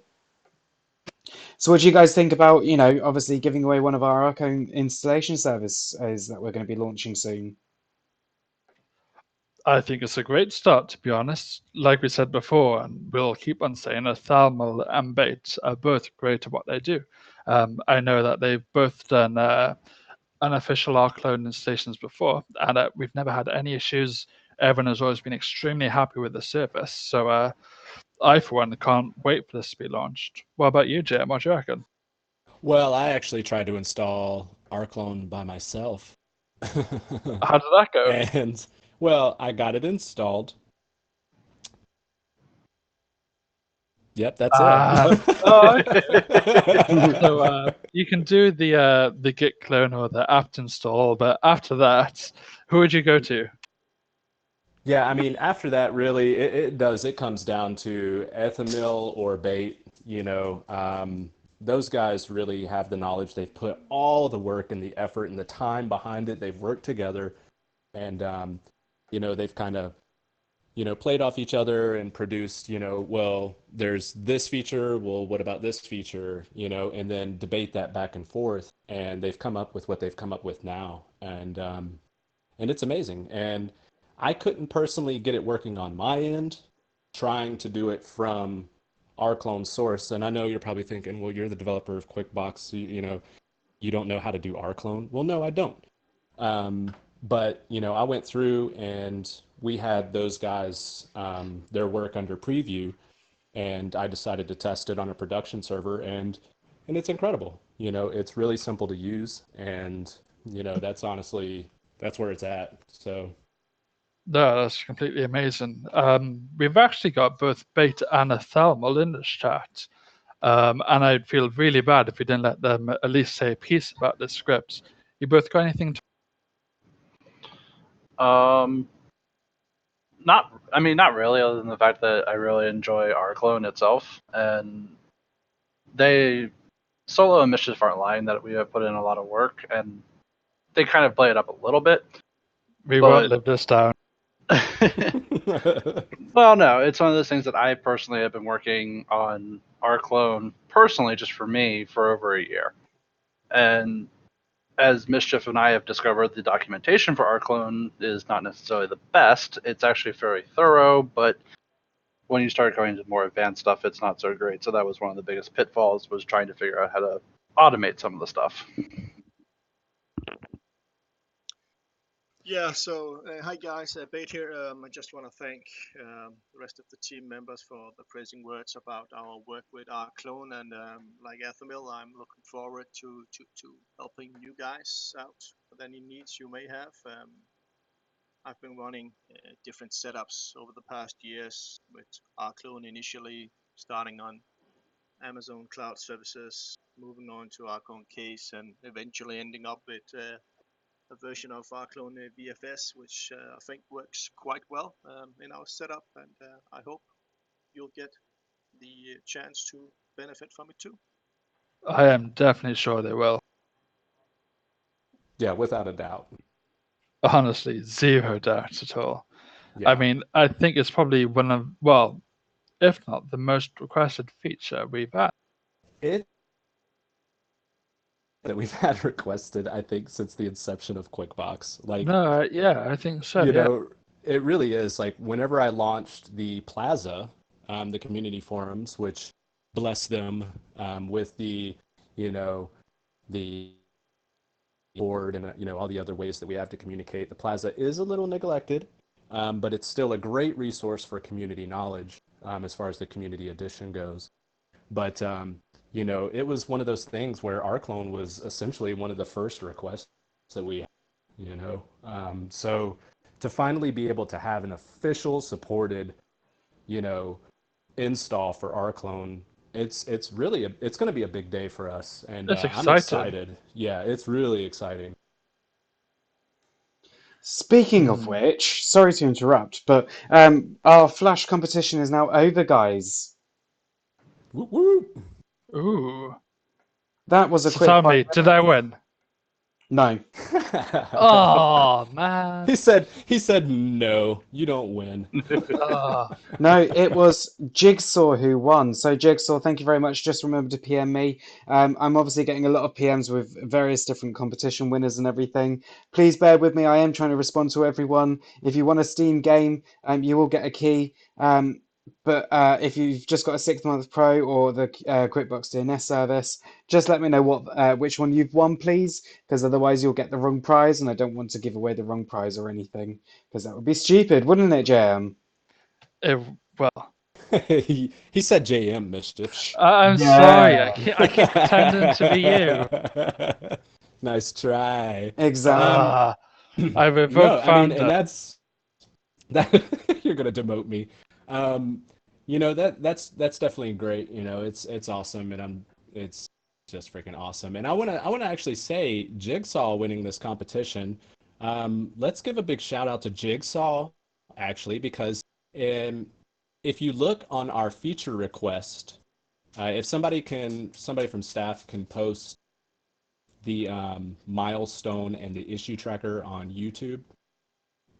So what do you guys think about, obviously giving away one of our Arcone installation services that we're going to be launching soon? I think it's a great start, to be honest. Like we said before, and we'll keep on saying, Thermal and Bait are both great at what they do. I know that they've both done unofficial Arclone installations before, and we've never had any issues. Everyone has always been extremely happy with the service. So I, for one, can't wait for this to be launched. What about you, Jim? What do you reckon? Well, I actually tried to install rclone by myself. How did that go? And well, I got it installed. Yep, that's it. Ah, oh, okay. So you can do the git clone or the apt install, but after that, who would you go to? Yeah, I mean, after that, really, it does. It comes down to Ethamil or Bait. Those guys really have the knowledge. They've put all the work and the effort and the time behind it. They've worked together, and they've kind of played off each other and produced. Well, there's this feature. Well, what about this feature? And then debate that back and forth. And they've come up with what they've come up with now, and it's amazing. And I couldn't personally get it working on my end, trying to do it from our clone source. And I know you're probably thinking, well, you're the developer of QuickBox, you don't know how to do our clone. Well, no, I don't. But I went through and we had those guys their work under preview, and I decided to test it on a production server, and it's incredible. It's really simple to use, and that's where it's at. So No, that's completely amazing. We've actually got both Bait and Thalmal in this chat. And I'd feel really bad if we didn't let them at least say a piece about the scripts. You both got anything to Um, not really, other than the fact that I really enjoy our clone itself, and they Solo and Mischief aren't lying that we have put in a lot of work, and they kind of play it up a little bit, We won't but live this down. well, no, it's one of those things that I personally have been working on our clone personally, just for me, for over a year, and as Mischief and I have discovered, the documentation for our clone is not necessarily the best. It's actually very thorough, but when you start going into more advanced stuff, it's not so great. So that was one of the biggest pitfalls, was trying to figure out how to automate some of the stuff. Yeah, so hi guys, Bate here. I just want to thank the rest of the team members for the praising words about our work with our clone, and like Ethamil, I'm looking forward to helping you guys out with any needs you may have. I've been running different setups over the past years with our clone, initially starting on Amazon Cloud Services, moving on to our own case, and eventually ending up with a version of our clone VFS, which I think works quite well in our setup, and I hope you'll get the chance to benefit from it too. I am definitely sure they will. yeah, without a doubt. Honestly, zero doubt at all. Yeah. I mean, I think it's probably one of, well, if not the most requested feature we've had. It that we've had requested, I think, since the inception of QuickBox. Like, No, yeah, I think so. you Yeah, know, it really is. Like, whenever I launched the Plaza, the community forums, which bless them with you know, the board and all the other ways that we have to communicate. The Plaza is a little neglected, but it's still a great resource for community knowledge as far as the community edition goes. But it was one of those things where our clone was essentially one of the first requests that we had, so to finally be able to have an official supported, you know, install for our clone, it's really it's going to be a big day for us, and it's I'm exciting. excited. Yeah, it's really exciting. Speaking of which, sorry to interrupt, but our Flash competition is now over, guys. Woo woo. Ooh. That was a So quick tell fire me, did I win? No. Oh, man. He said no, you don't win. Oh, No, it was Jigsaw who won. So Jigsaw, thank you very much. Just remember to PM me. I'm obviously getting a lot of PMs with various different competition winners and everything. Please bear with me. I am trying to respond to everyone. If you want a Steam game, you will get a key. But if you've just got a 6 month Pro or the QuickBooks DNS service, just let me know which one you've won, please, because otherwise you'll get the wrong prize, and I don't want to give away the wrong prize or anything, because that would be stupid, wouldn't it, JM? well, He said JM, Mischief. I'm sorry. I keep pretending to be you. Nice try. Exactly. I revoke No, I mean, and founder. that you're gonna demote me. Um, that's definitely great. It's awesome, and it's just freaking awesome. And I wanna actually say Jigsaw winning this competition. Let's give a big shout out to Jigsaw actually because um, if you look on our feature request, if somebody from staff can post the milestone and the issue tracker on YouTube,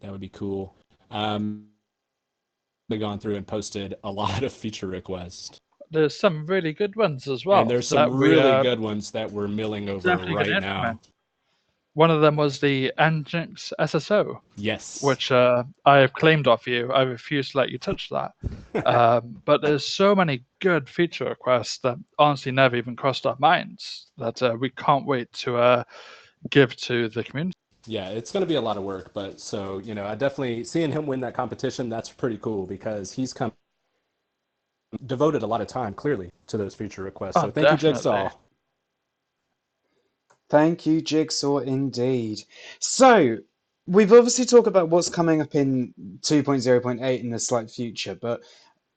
that would be cool. They've gone through and posted a lot of feature requests. There's some really good ones as And well there's some that we really good ones that we're milling over definitely going to right now. implement. One of them was the Nginx SSO, Yes. which I have claimed off you. I refuse to let you touch that. But there's so many good feature requests that honestly never even crossed our minds that we can't wait to give to the community. Yeah, it's going to be a lot of work, but so, I definitely seeing him win that competition, that's pretty cool because he's devoted a lot of time clearly to those feature requests. Oh, So thank you, definitely. Jigsaw. Thank you, Jigsaw, indeed. So, we've obviously talked about what's coming up in 2.0.8 in the slight future, but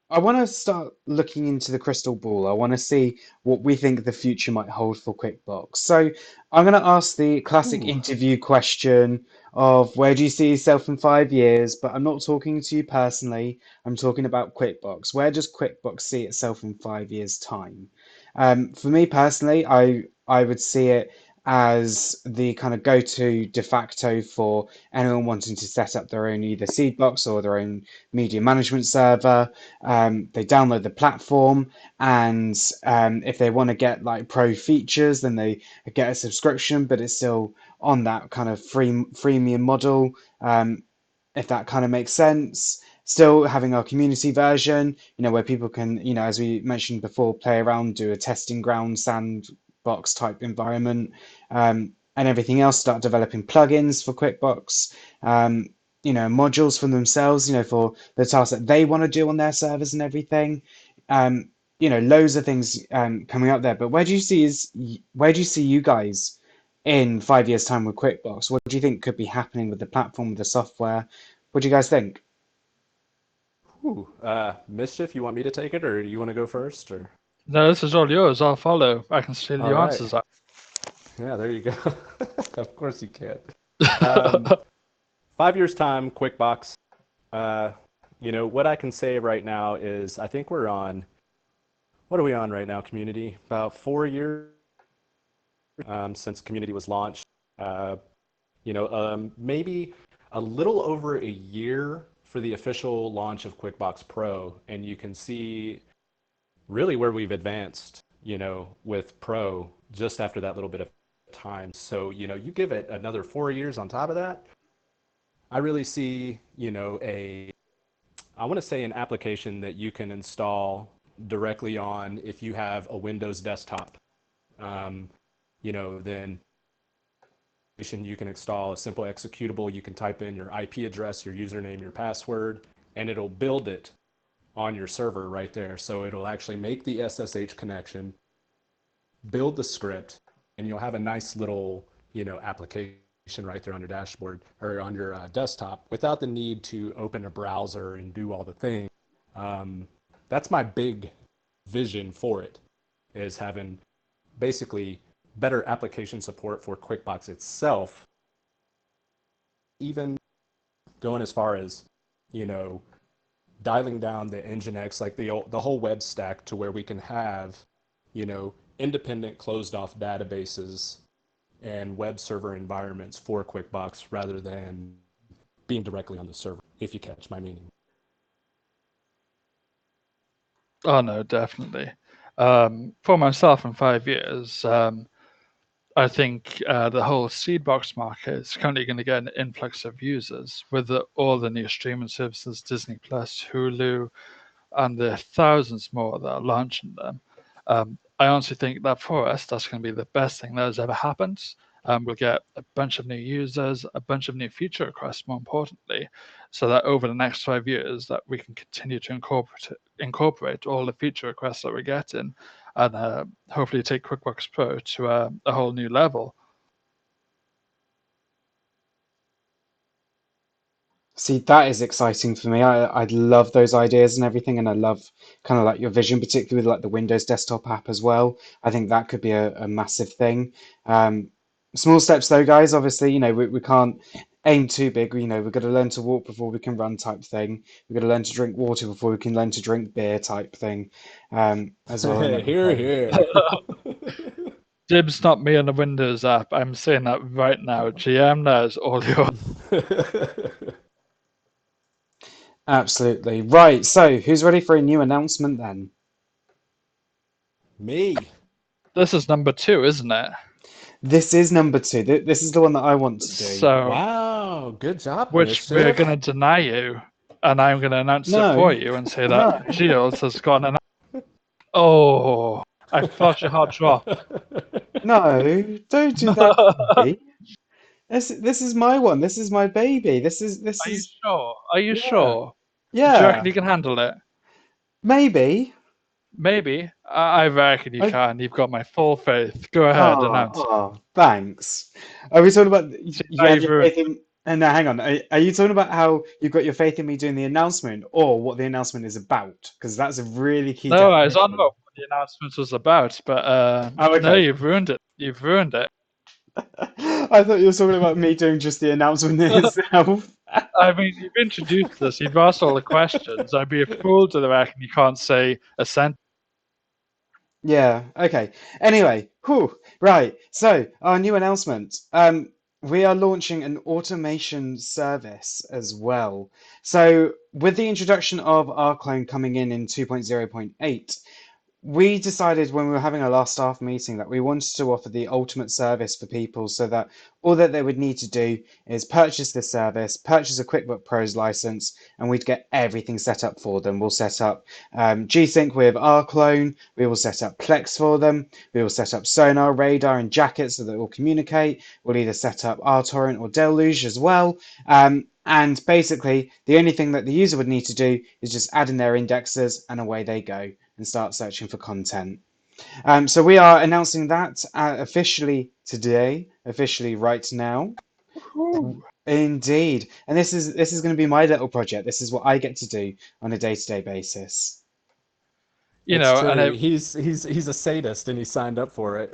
I want to start looking into the crystal ball. I want to see what we think the future might hold for QuickBooks. So, I'm going to ask the classic Ooh. interview question of where do you see yourself in 5 years? But I'm not talking to you personally. I'm talking about QuickBooks. Where does QuickBooks see itself in 5 years' time? For me personally, I would see it as the kind of go-to de facto for anyone wanting to set up their own either seed box or their own media management server. They download the platform, and if they want to get like pro features, then they get a subscription, but it's still on that kind of freemium model. If that kind of makes sense. Still having our community version, where people can, as we mentioned before, play around, do a testing ground, sandbox type environment, and everything else. Start developing plugins for QuickBooks, modules for themselves, for the tasks that they want to do on their servers and everything. Loads of things coming up there. But where do you see you guys in 5 years' time with QuickBooks? What do you think could be happening with the platform, with the software? What do you guys think? Ooh, Mischief, you want me to take it or you want to go first or? No, this is all yours. I'll follow. I can steal All your right. answers up. Yeah, there you go. Of course you can. 5 years time, QuickBooks. What I can say right now is I think we're on, what are we on right now, community? About 4 years since community was launched. Maybe a little over a year for the official launch of QuickBooks Pro, and you can see really where we've advanced, with Pro just after that little bit of time. So, you give it another 4 years on top of that, I really see, I want to say an application that you can install directly on if you have a Windows desktop. Then you can install a simple executable. You can type in your IP address, your username, your password, and it'll build it on your server right there. So it'll actually make the SSH connection, build the script, and you'll have a nice little, application right there on your dashboard or on your desktop without the need to open a browser and do all the things. That's my big vision for it, is having basically better application support for QuickBooks itself, even going as far as, dialing down the Nginx, like the whole web stack, to where we can have, independent closed off databases and web server environments for QuickBooks rather than being directly on the server, if you catch my meaning. Oh no, definitely. For myself in 5 years, I think the whole seed box market is currently going to get an influx of users with all the new streaming services, Disney Plus, Hulu, and the thousands more that are launching them. I honestly think that for us, that's going to be the best thing that has ever happened. We'll get a bunch of new users, a bunch of new feature requests, more importantly, so that over the next 5 years that we can continue to incorporate all the feature requests that we're getting, and hopefully take QuickBooks Pro to a whole new level. See, that is exciting for me. I love those ideas and everything, and I love kind of like your vision, particularly with like the Windows desktop app as well. I think that could be a massive thing. Um, Small steps though, guys. Obviously, we can't aim too big. We've got to learn to walk before we can run type thing. We've got to learn to drink water before we can learn to drink beer type thing, as well and Here, everything. here. Dibs, not me on the Windows app. I'm saying that right now. GM, that is all yours. Absolutely. Right. So, who's ready for a new announcement then? Me. This is number 2, isn't it? This is number 2. This is the one that I want to do. So, Wow, good job, which we're Mischief. going to deny you, and I'm going to announce it No. for you and say that Giles has got an. Oh, I felt your heart drop. No, don't do that to me. This is my one. This is my baby. This Are you is sure? Are you yeah. sure? Do you Yeah. reckon you can handle it? Maybe. Maybe. I reckon you I can. You've got my full faith. Go ahead, announce. Thanks. Are we talking about See, you now have you've your ruined. faith in no, hang on. Are you talking about how you've got your faith in me doing the announcement or what the announcement is about? Because that's a really key No, I was on definition. about what the announcement was about, but Oh, no, okay. you've ruined it. You've ruined it. I thought you were talking about me doing just the announcement itself. I mean, you've introduced this. You've asked all the questions. I'd be a fool to reckon you can't say a sentence. Yeah, okay. Anyway, right. So, our new announcement. We are launching an automation service as well. So, with the introduction of our clone coming in 2.0.8, we decided when we were having our last staff meeting that we wanted to offer the ultimate service for people so that all that they would need to do is purchase this service, purchase a QuickBook Pros license, and we'd get everything set up for them. We'll set up G-Sync with our clone, we will set up Plex for them, we will set up Sonar, Radar, and Jacket so that it will communicate. We'll either set up RTorrent or Deluge as well. And basically, the only thing that the user would need to do is just add in their indexes and away they go and start searching for content. So we are announcing that officially today, officially right now. Ooh. Indeed. And this is going to be my little project. This is what I get to do on a day-to-day basis. You It's know, true. and He's a sadist and he signed up for it.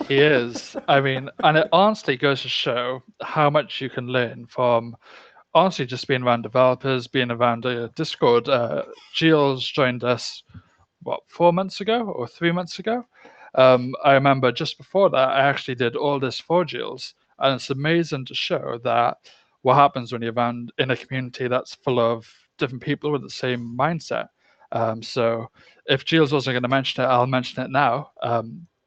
he is. I mean, and it honestly goes to show how much you can learn from honestly just being around developers, being around Discord. Giles joined us, 4 months ago or 3 months ago? I remember just before that, I actually did all this for Giles. And it's amazing to show that what happens when you're around in a community that's full of different people with the same mindset. So if Giles wasn't going to mention it, I'll mention it now.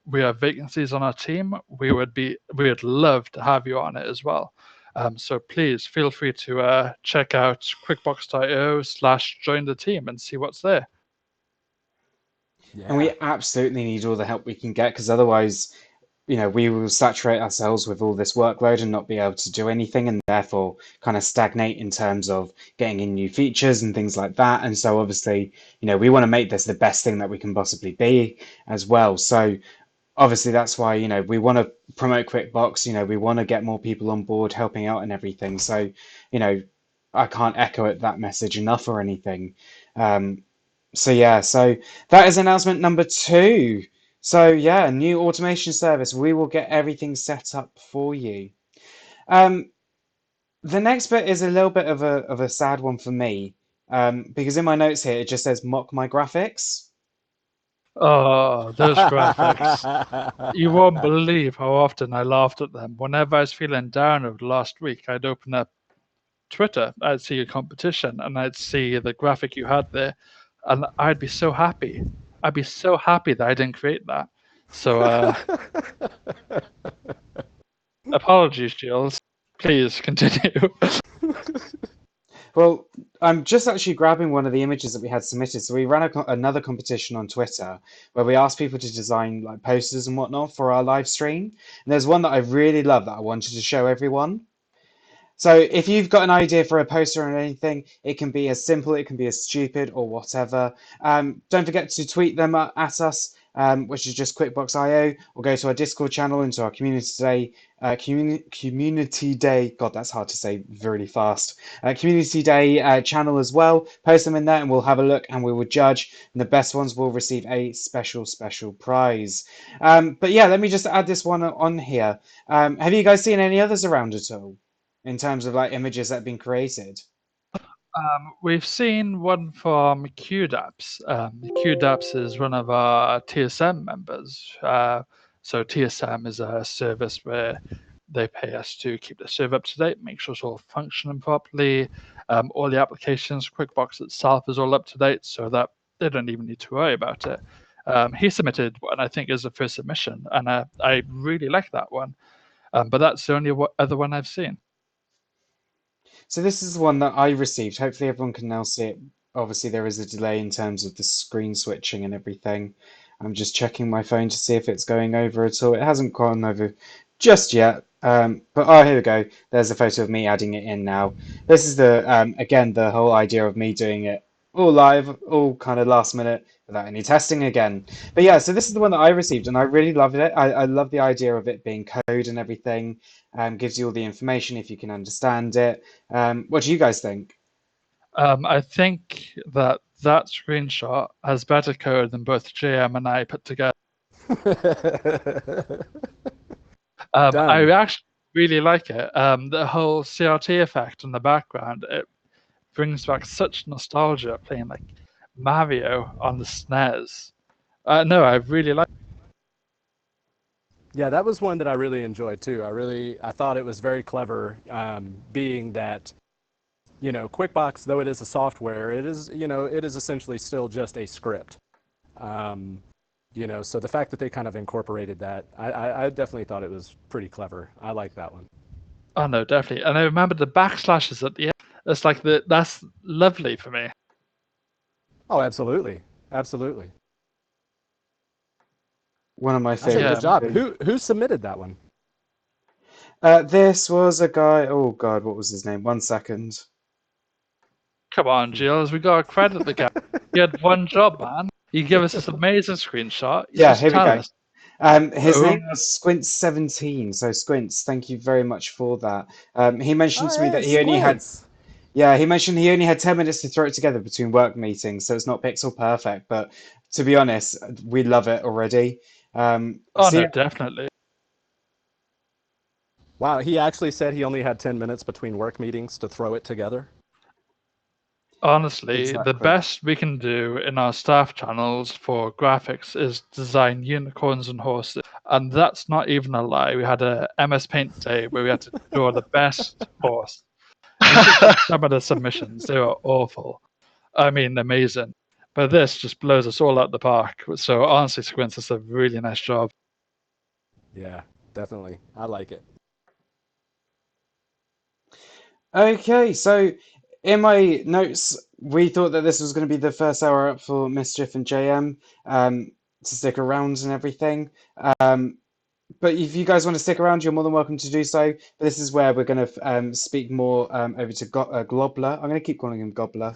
We have vacancies on our team. We would love to have you on it as well. So please feel free to check out quickbox.io/join the team and see what's there. And we Yeah. absolutely need all the help we can get because otherwise, we will saturate ourselves with all this workload and not be able to do anything and therefore kind of stagnate in terms of getting in new features and things like that. And so obviously, we want to make this the best thing that we can possibly be as well. So obviously that's why, we want to promote QuickBooks, we want to get more people on board helping out and everything. So, I can't echo it, that message enough or anything. So yeah, so that is announcement number 2. So yeah, new automation service. We will get everything set up for you. Um, the next bit is a little bit of a sad one for me, because in my notes here it just says mock my graphics. Oh, those graphics. You won't believe how often I laughed at them. Whenever I was feeling down over the last week, I'd open up Twitter, I'd see a competition, and I'd see the graphic you had there, and I'd be so happy. I'd be so happy that I didn't create that. So, apologies, Giles. Please continue. Well, I'm just actually grabbing one of the images that we had submitted. So we ran another competition on Twitter where we asked people to design like posters and whatnot for our live stream. And there's one that I really love that I wanted to show everyone. So if you've got an idea for a poster or anything, it can be as simple, it can be as stupid or whatever. Don't forget to tweet them at us, which is just QuickBox.io, or go to our Discord channel into our community day. God, that's hard to say really fast. Community day channel as well. Post them in there, and we'll have a look, and we will judge. And the best ones will receive a special prize. But yeah, let me just add this one on here. Have you guys seen any others around at all, in terms of like images that have been created? We've seen one from QDAPS. QDAPS is one of our TSM members. So TSM is a service where they pay us to keep the server up to date, make sure it's all functioning properly. All the applications, QuickBox itself is all up to date, so that they don't even need to worry about it. He submitted what I think is the first submission, and I really like that one. But that's the only other one I've seen. So this is the one that I received. Hopefully everyone can now see it. Obviously there is a delay in terms of the screen switching and everything. I'm just checking my phone to see if it's going over at all. It hasn't gone over just yet. But oh, here we go. There's a photo of me adding it in now. This is the again, the whole idea of me doing it all live, all kind of last minute without any testing again. But yeah, so this is the one that I received, and I really loved it. I love the idea of it being code and everything. Gives you all the information if you can understand it. What do you guys think? I think that screenshot has better code than both JM and I put together. I actually really like it. The whole CRT effect in the background, it brings back such nostalgia playing like Mario on the SNES. No, I really like it. Yeah, that was one that I really enjoyed too. I thought it was very clever, being that, QuickBox, though it is a software, it is essentially still just a script. So the fact that they kind of incorporated that, I definitely thought it was pretty clever. I like that one. Oh no, definitely. And I remember the backslashes at the end. It's like that's lovely for me. Oh, absolutely, absolutely. One of my I say favorite. good job. Who submitted that one? This was a guy. Oh God, what was his name? 1 second. Come on, Giles, we gotta credit the guy. He had one job, man. He gave us this amazing screenshot. Yeah, Just here we tell go. us. His name was Squints17. So Squints, thank you very much for that. He mentioned to me that he only had. Yeah, he mentioned he only had 10 minutes to throw it together between work meetings, so it's not pixel perfect. But to be honest, we love it already. Oh so no, yeah. definitely. Wow, he actually said he only had 10 minutes between work meetings to throw it together. Honestly, Exactly. the best we can do in our staff channels for graphics is design unicorns and horses. And that's not even a lie. We had a MS Paint day where we had to draw the best horse. You should check some of the submissions. They were awful. I mean, amazing. But this just blows us all out the park. So honestly, Squints, it's a really nice job. Yeah, definitely. I like it. Okay, so in my notes, we thought that this was going to be the first hour up for Mischief and JM to stick around and everything. But if you guys want to stick around, you're more than welcome to do so. But this is where we're going to speak more over to Globler. I'm going to keep calling him Gobbler.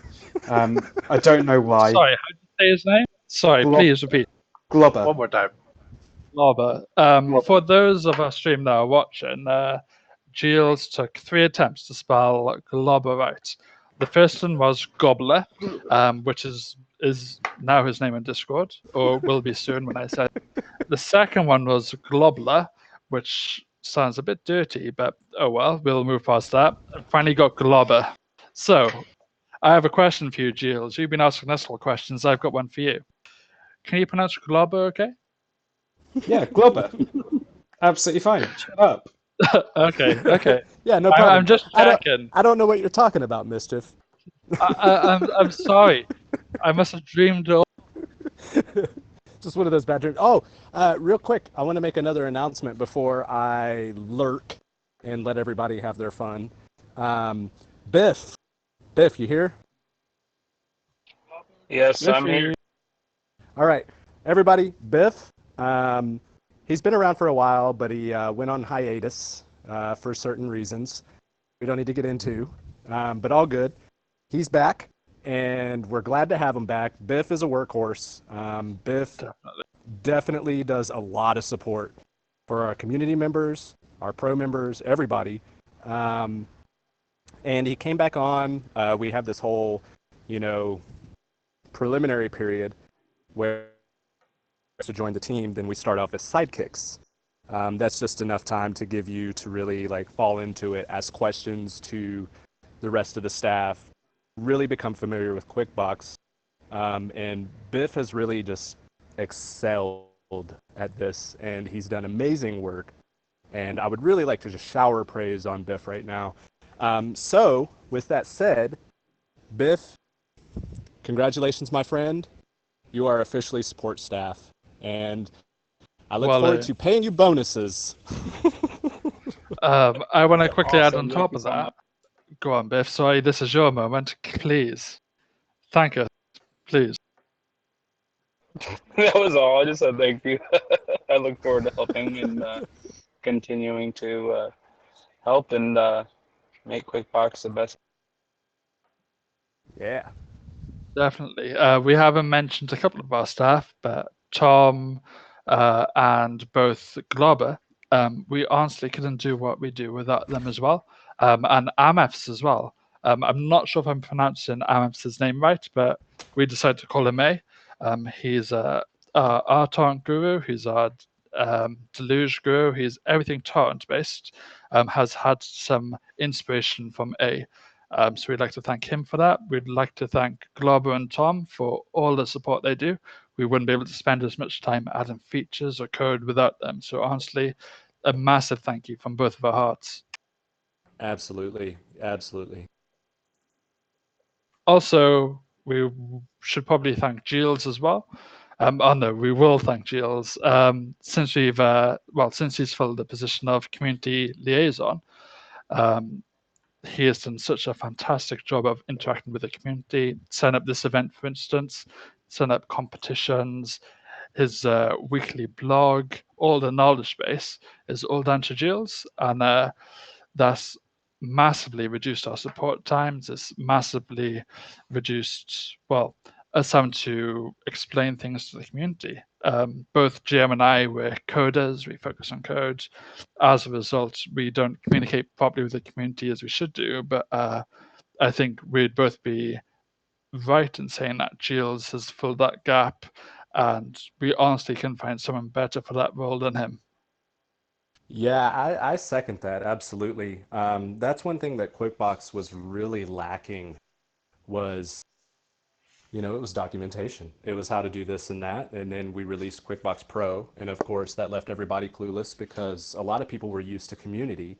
I don't know why. Sorry, how did you say his name? Sorry, please repeat. Globber. One more time. Globber. For those of our stream that are watching, Giles took 3 attempts to spell Globber right. The first one was Gobbler, which is now his name in Discord, or will be soon when I said. The second one was Globler, which sounds a bit dirty, but oh well, we'll move past that. And finally got Globber. So, I have a question for you, Giles. You've been asking us all questions. I've got one for you. Can you pronounce Globber okay? Yeah, Globber. Absolutely fine. Shut up. Okay. Yeah, no problem. I'm just checking. I don't know what you're talking about, Mischief. I'm sorry. I must have dreamed it. Just one of those bad dreams. Oh, real quick, I want to make another announcement before I lurk and let everybody have their fun. Biff, you here? Yes, I'm Biffy. here. All right, everybody, Biff. He's been around for a while, but he went on hiatus for certain reasons we don't need to get into, but all good. He's back, and we're glad to have him back. Biff is a workhorse. Biff Definitely. definitely does a lot of support for our community members, our pro members, everybody. Um, and he came back on. We have this whole, you know, preliminary period where to join the team, then we start off as sidekicks. That's just enough time to give you to really like fall into it, ask questions to the rest of the staff, really become familiar with QuickBox. And Biff has really just excelled at this, and he's done amazing work. And I would really like to just shower praise on Biff right now. So, with that said, Biff, congratulations, my friend. You are officially support staff, and I look Well, forward to paying you bonuses. I want to quickly add on Awesome. Thank top you of so much. that. Go on, Biff. Sorry, this is your moment. Please. Thank us. Please. That was all. I just said thank you. I look forward to helping and continuing to help and make QuickBox the best. Yeah. Definitely. We haven't mentioned a couple of our staff, but Tom and both Glober, we honestly couldn't do what we do without them as well. And Amefs as well. I'm not sure if I'm pronouncing Amefs' name right, but we decided to call him A. He's our torrent guru. He's our deluge guru. He's everything torrent based. Has had some inspiration from A. So we'd like to thank him for that. We'd like to thank Glober and Tom for all the support they do. We wouldn't be able to spend as much time adding features or code without them. So honestly, a massive thank you from both of our hearts. Absolutely. Absolutely. Also, we should probably thank Giles as well. Oh no, we will thank Giles since since he's filled the position of community liaison. He has done such a fantastic job of interacting with the community, set up this event, for instance, set up competitions, his weekly blog, all the knowledge base is all down to Giles, and that's massively reduced our support times. It's massively reduced, us having to explain things to the community. Both GM and I, we're coders, we focus on code. As a result, we don't communicate properly with the community as we should do, but I think we'd both be right in saying that Giles has filled that gap, and we honestly can find someone better for that role than him. Yeah, I second that absolutely. That's one thing that QuickBox was really lacking was, it was documentation. It was how to do this and that, and then we released QuickBox Pro, and of course that left everybody clueless because a lot of people were used to Community,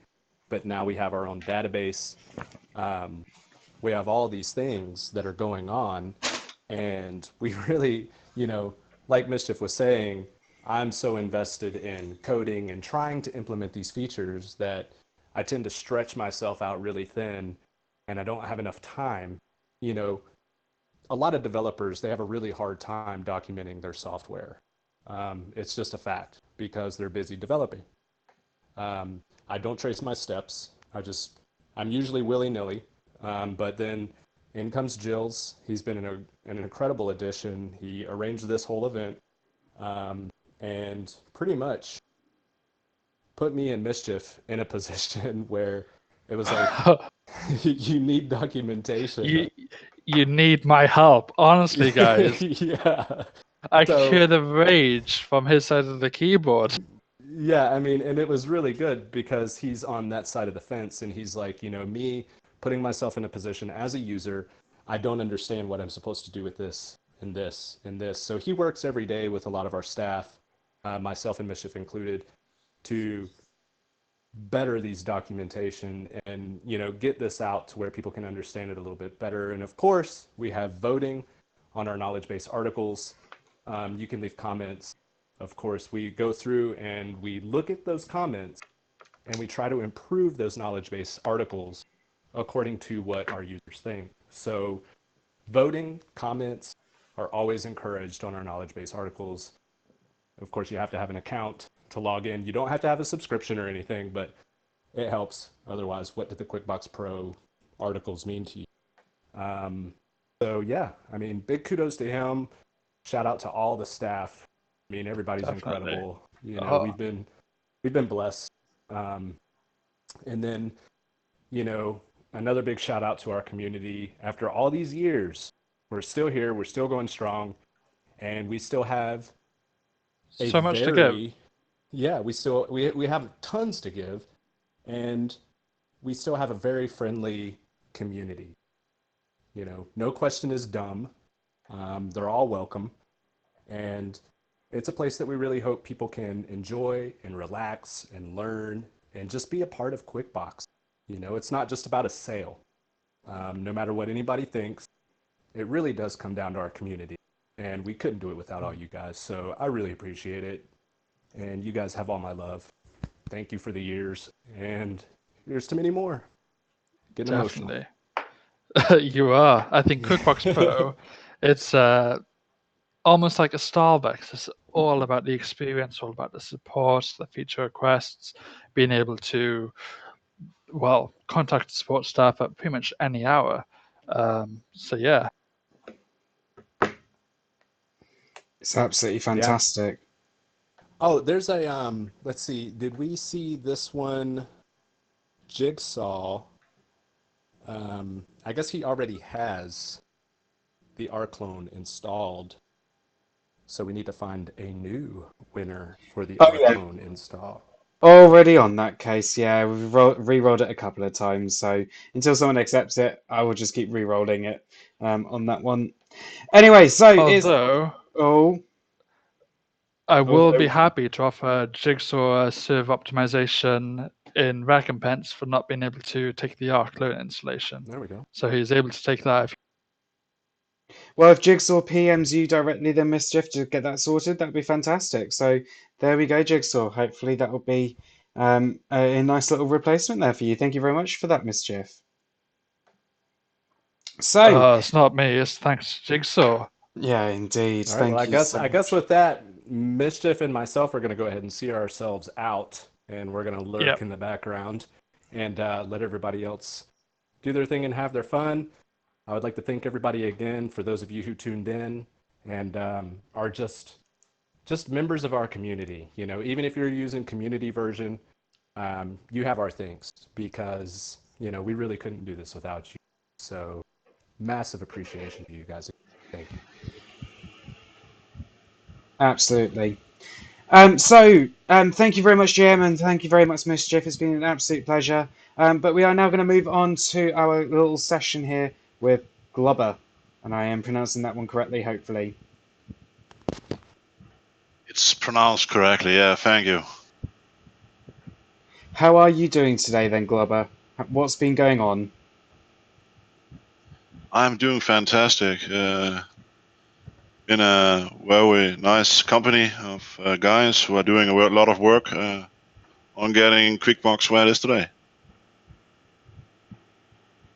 but now we have our own database. Um, we have all these things that are going on, and we really, like Mischief was saying, I'm so invested in coding and trying to implement these features that I tend to stretch myself out really thin, and I don't have enough time. You know, a lot of developers, they have a really hard time documenting their software. It's just a fact because they're busy developing. I don't trace my steps. I'm usually willy-nilly. But then in comes Jills. He's been an incredible addition. He arranged this whole event, and pretty much put me and Mischief in a position where it was like, you need documentation. You need my help, honestly, guys. Yeah. I could So, hear the rage from his side of the keyboard. yeah, I mean, and it was really good because he's on that side of the fence and he's like, me putting myself in a position as a user, I don't understand what I'm supposed to do with this and this and this. So he works every day with a lot of our staff, myself and Mischief included, to better these documentation and get this out to where people can understand it a little bit better. And of course, we have voting on our knowledge base articles. You can leave comments. Of course, we go through and we look at those comments and we try to improve those knowledge base articles according to what our users think. So voting, comments, are always encouraged on our knowledge base articles. Of course, you have to have an account to log in. You don't have to have a subscription or anything, but it helps. Otherwise, what did the QuickBox Pro articles mean to you? So yeah, I mean, big kudos to him. Shout out to all the staff. I mean, everybody's Definitely. incredible. You know, Oh. we've been blessed. And then, you know, another big shout out to our community. After all these years, we're still here. We're still going strong, and we still have So much to give. Yeah, we have tons to give, and we still have a very friendly community. You know, no question is dumb. They're all welcome, and it's a place that we really hope people can enjoy and relax and learn and just be a part of QuickBox. You know, it's not just about a sale. No matter what anybody thinks, it really does come down to our community, and we couldn't do it without all you guys. So I really appreciate it, and you guys have all my love. Thank you for the years, and here's to many more. Getting emotional. Definitely. You are. I think QuickBox Pro, it's almost like a Starbucks. It's all about the experience, all about the support, the feature requests, being able to, well, contact support staff at pretty much any hour. So yeah. It's absolutely fantastic. Oh, there's a let's see, did we see this one? Jigsaw. I guess he already has the R clone installed, so we need to find a new winner for the R clone install. Already on that case, yeah, we've re-rolled it a couple of times, so until someone accepts it, I will just keep re-rolling it on that one. Anyway, so although I will be happy to offer Jigsaw server optimization in recompense for not being able to take the R clone installation. There we go. So he's able to take that. Well, if Jigsaw PMs you directly, then Mischief, to get that sorted, that'd be fantastic. So there we go, Jigsaw. Hopefully that will be a nice little replacement there for you. Thank you very much for that, Mischief. So it's not me. It's thanks to Jigsaw. Yeah, indeed. All right, Thank well, you so I guess much. with that, Mischief and myself are going to go ahead and see ourselves out, and we're going to lurk in the background and let everybody else do their thing and have their fun. I would like to thank everybody again for those of you who tuned in and are just members of our community. You know, even if you're using community version, you have our thanks because, you know, we really couldn't do this without you. So massive appreciation to you guys. Thank you. Absolutely. Thank you very much, Jim, and thank you very much, Mischief. It's been an absolute pleasure. But we are now going to move on to our little session here with Globber, and I am pronouncing that one correctly, hopefully. It's pronounced correctly, yeah, thank you. How are you doing today then, Globber? What's been going on? I'm doing fantastic. In a very nice company of guys who are doing a lot of work on getting QuickBox where it is today.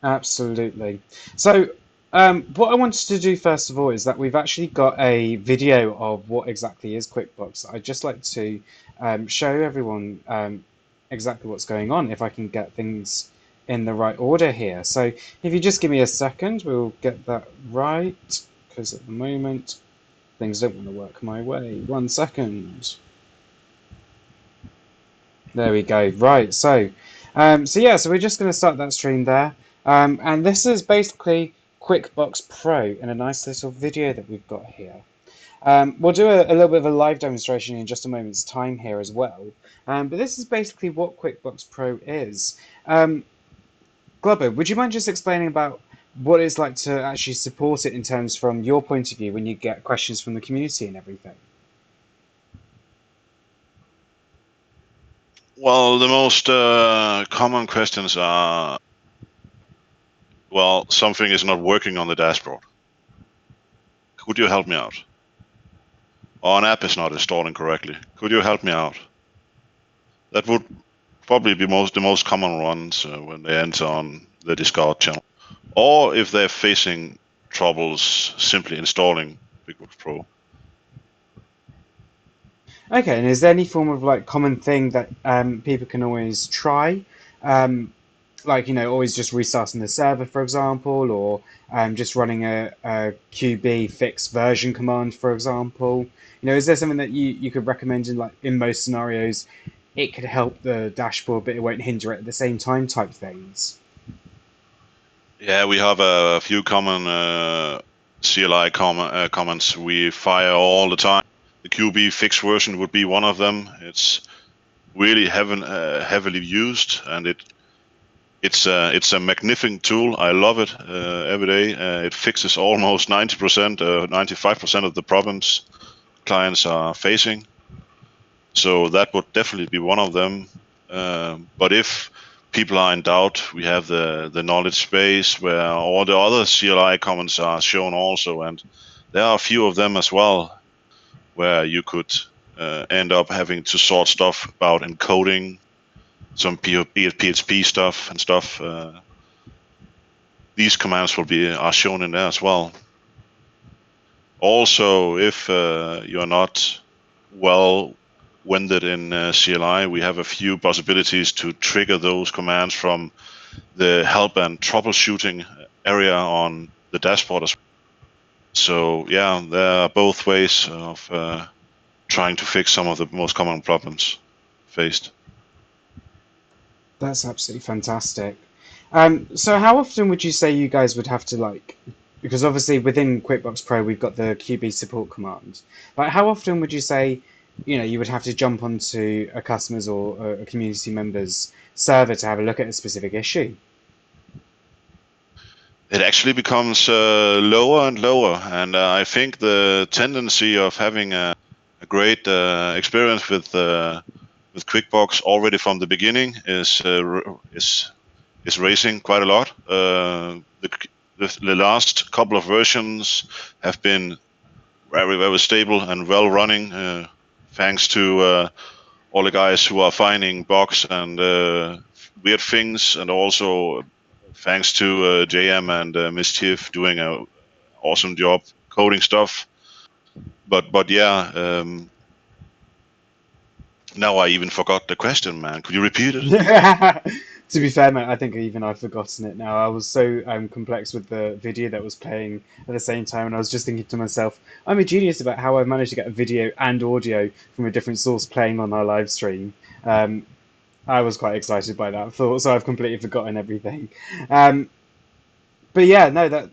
Absolutely. So, what I wanted to do first of all is that we've actually got a video of what exactly is QuickBooks. I'd just like to show everyone exactly what's going on, if I can get things in the right order here. So, if you just give me a second, we'll get that right, because at the moment things don't want to work my way. 1 second. There we go. Right. So we're just going to start that stream there. And this is basically QuickBooks Pro in a nice little video that we've got here. We'll do a little bit of a live demonstration in just a moment's time here as well. But this is basically what QuickBooks Pro is. Globber, would you mind just explaining about what it's like to actually support it in terms from your point of view when you get questions from the community and everything? Well, the most common questions are, well, something is not working on the dashboard. Could you help me out? Or an app is not installing correctly. Could you help me out? That would probably be the most common ones when they enter on the Discord channel. Or if they're facing troubles simply installing QuickBooks Pro. Okay, and is there any form of like common thing that people can always try? Like, always just restarting the server, for example, or just running a QB fix version command, for example. Is there something that you could recommend in most scenarios? It could help the dashboard, but it won't hinder it at the same time type things. Yeah, we have a few common CLI comments we fire all the time. The QB fix version would be one of them. It's really heavily used, and it's a magnificent tool. I love it every day. It fixes almost 90%, 95% of the problems clients are facing. So that would definitely be one of them. But if people are in doubt, we have the knowledge base where all the other CLI comments are shown also, and there are a few of them as well, where you could end up having to sort stuff about encoding, some PHP stuff and stuff. These commands are shown in there as well. Also, if you're not well winded in CLI, we have a few possibilities to trigger those commands from the help and troubleshooting area on the dashboard as well. So yeah, there are both ways of trying to fix some of the most common problems faced. That's absolutely fantastic. So how often would you say you guys would have to because obviously within QuickBooks Pro we've got the QB support command. Like how often would you say, you would have to jump onto a customer's or a community member's server to have a look at a specific issue? It actually becomes lower and lower, and I think the tendency of having a great experience with QuickBooks already from the beginning is raising quite a lot. The last couple of versions have been very, very stable and well running, thanks to all the guys who are finding bugs and weird things, and also thanks to JM and Mischief doing an awesome job coding stuff. But yeah, now I even forgot the question, man. Could you repeat it? To be fair, mate, I think even I've forgotten it now. I was so complex with the video that was playing at the same time, and I was just thinking to myself, I'm a genius about how I've managed to get a video and audio from a different source playing on our live stream. I was quite excited by that thought, so I've completely forgotten everything. Um, but yeah, no,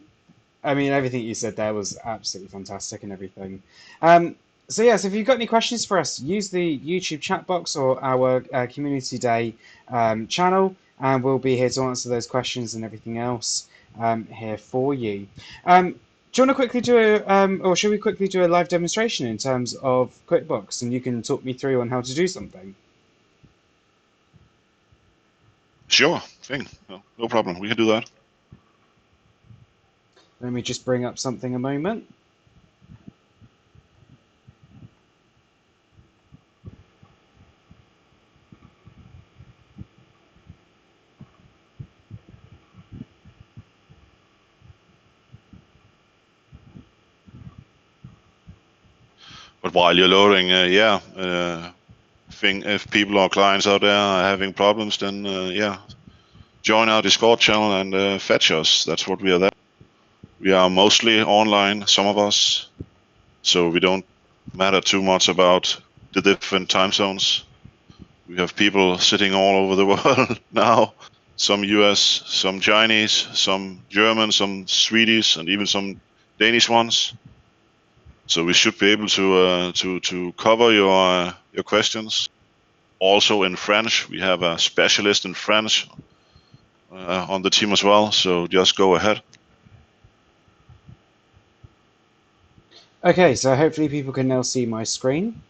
I mean, everything you said there was absolutely fantastic and everything. So yes, if you've got any questions for us, use the YouTube chat box or our Community Day channel, and we'll be here to answer those questions and everything else here for you. Do you want to quickly do or should we quickly do a live demonstration in terms of QuickBooks, and you can talk me through on how to do something? Sure thing. No problem. We can do that. Let me just bring up something a moment. But while you're loading, if people or clients out there are having problems, then join our Discord channel and fetch us. That's what we are there. We are mostly online, some of us, so we don't matter too much about the different time zones. We have people sitting all over the world now. Some US, some Chinese, some German, some Swedish, and even some Danish ones. So we should be able to cover your questions. Also in French, we have a specialist in French on the team as well. So just go ahead. Okay, so hopefully people can now see my screen.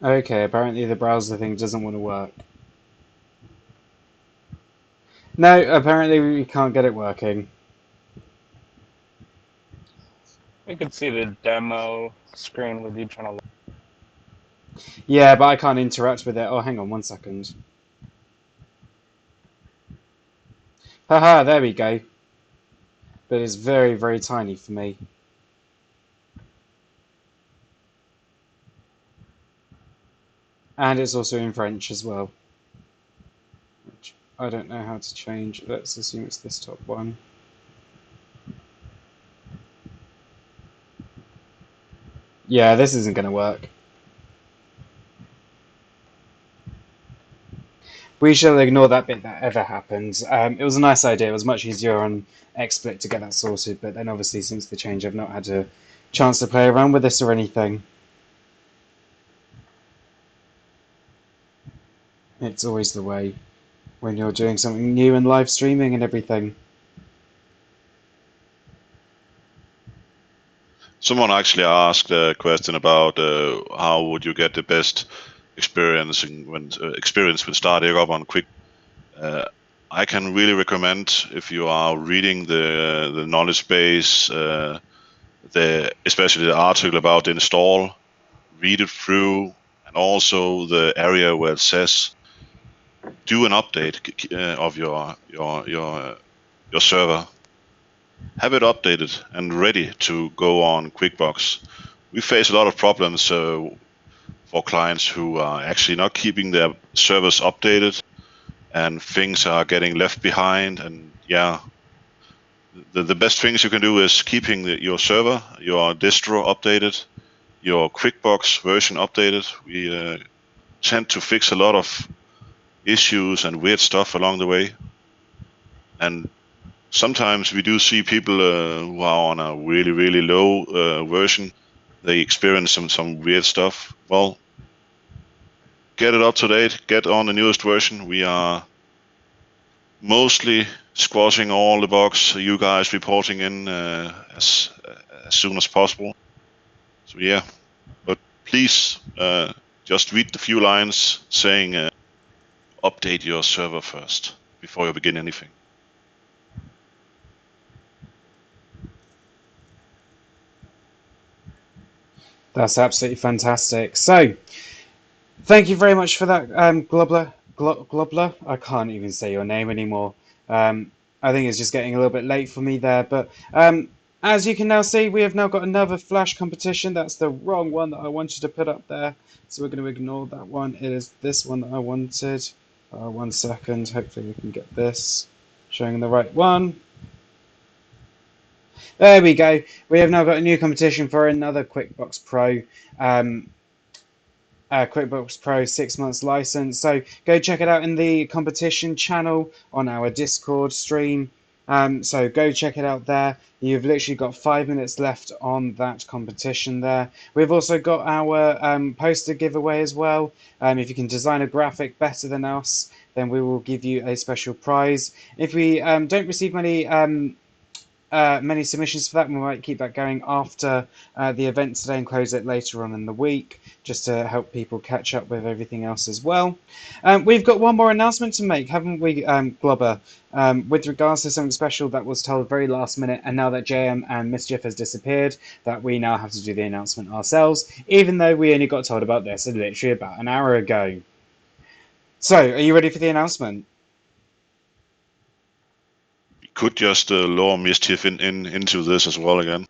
Okay, apparently the browser thing doesn't want to work. No, apparently we can't get it working. We could see the demo screen with you trying to. Yeah, but I can't interact with it. Oh, hang on 1 second. Haha, there we go. But it's very, very tiny for me. And it's also in French as well, which I don't know how to change. Let's assume it's this top one. Yeah, this isn't going to work. We shall ignore that bit that ever happened. It was a nice idea. It was much easier on XSplit to get that sorted, but then obviously since the change, I've not had a chance to play around with this or anything. It's always the way when you're doing something new and live streaming and everything. Someone actually asked a question about how would you get the best experience with starting up on Quick. I can really recommend, if you are reading the knowledge base, especially the article about the install, read it through, and also the area where it says do an update of your server. Have it updated and ready to go on QuickBox. We face a lot of problems for clients who are actually not keeping their servers updated, and things are getting left behind. And yeah, the best things you can do is keeping your server, your distro updated, your QuickBox version updated. We tend to fix a lot of issues and weird stuff along the way. And sometimes we do see people who are on a really, really low version. They experience some weird stuff. Well, get it up to date, get on the newest version. We are mostly squashing all the bugs, you guys reporting in as soon as possible. So yeah, but please just read the few lines saying update your server first before you begin anything. That's absolutely fantastic. So, thank you very much for that, Globler. I can't even say your name anymore. I think it's just getting a little bit late for me there. But as you can now see, we have now got another Flash competition. That's the wrong one that I wanted to put up there. So we're going to ignore that one. It is this one that I wanted. 1 second. Hopefully we can get this showing the right one. There we go. We have now got a new competition for another QuickBooks Pro. QuickBooks Pro 6 months license. So go check it out in the competition channel on our Discord stream. So go check it out there. You've literally got 5 minutes left on that competition there. We've also got our poster giveaway as well. If you can design a graphic better than us, then we will give you a special prize. If we don't receive many submissions for that, we might keep that going after the event today and close it later on in the week, just to help people catch up with everything else as well. We've got one more announcement to make, haven't we, Globber? With regards to something special that was told very last minute, and now that JM and Mischief has disappeared, that we now have to do the announcement ourselves, even though we only got told about this literally about an hour ago. So, are you ready for the announcement? We could just lure Mischief into this as well again.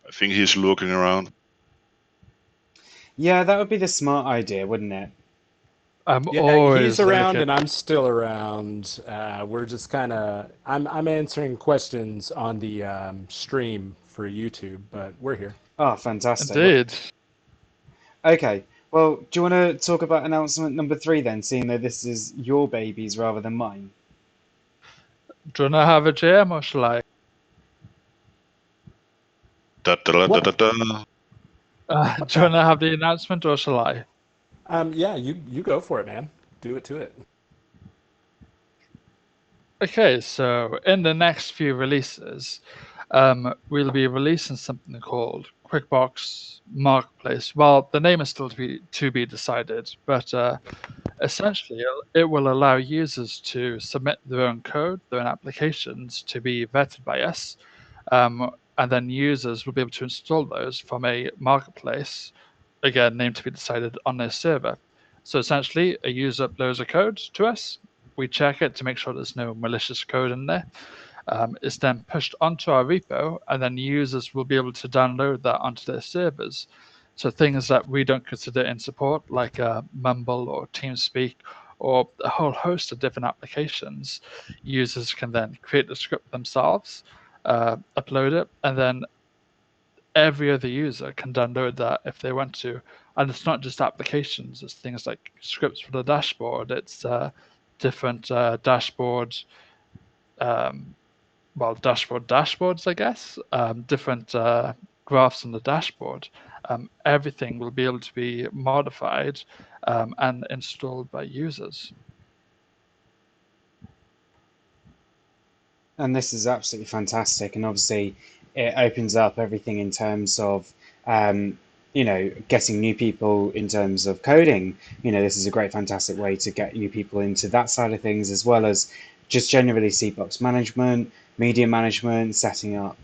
I think he's looking around. Yeah, that would be the smart idea, wouldn't it? I'm Yeah, always he's around looking. and I'm still around. We're just kind of I'm answering questions on the stream for YouTube, but we're here. Oh, fantastic. Indeed. Okay, well, do you want to talk about announcement number 3 then, seeing that this is your babies rather than mine? Do you want to have a JM or shall I? Da, da, da, da, da. Do you want to have the announcement or shall I? Yeah, you go for it, man. Do it to it. Okay, so in the next few releases, we'll be releasing something called QuickBox Marketplace. Well, the name is still to be decided, but essentially it will allow users to submit their own code, their own applications to be vetted by us. and then users will be able to install those from a marketplace, again, name to be decided on their server. So essentially, a user uploads a code to us, we check it to make sure there's no malicious code in there. It's then pushed onto our repo, and then users will be able to download that onto their servers. So things that we don't consider in support, like Mumble or TeamSpeak, or a whole host of different applications, users can then create the script themselves, upload it, and then every other user can download that if they want to. And it's not just applications, it's things like scripts for the dashboard, it's different dashboards, dashboards, I guess, different graphs on the dashboard. Everything will be able to be modified and installed by users. And this is absolutely fantastic. And obviously, it opens up everything in terms of, getting new people in terms of coding. This is a great, fantastic way to get new people into that side of things, as well as just generally CBOX management, media management, setting up,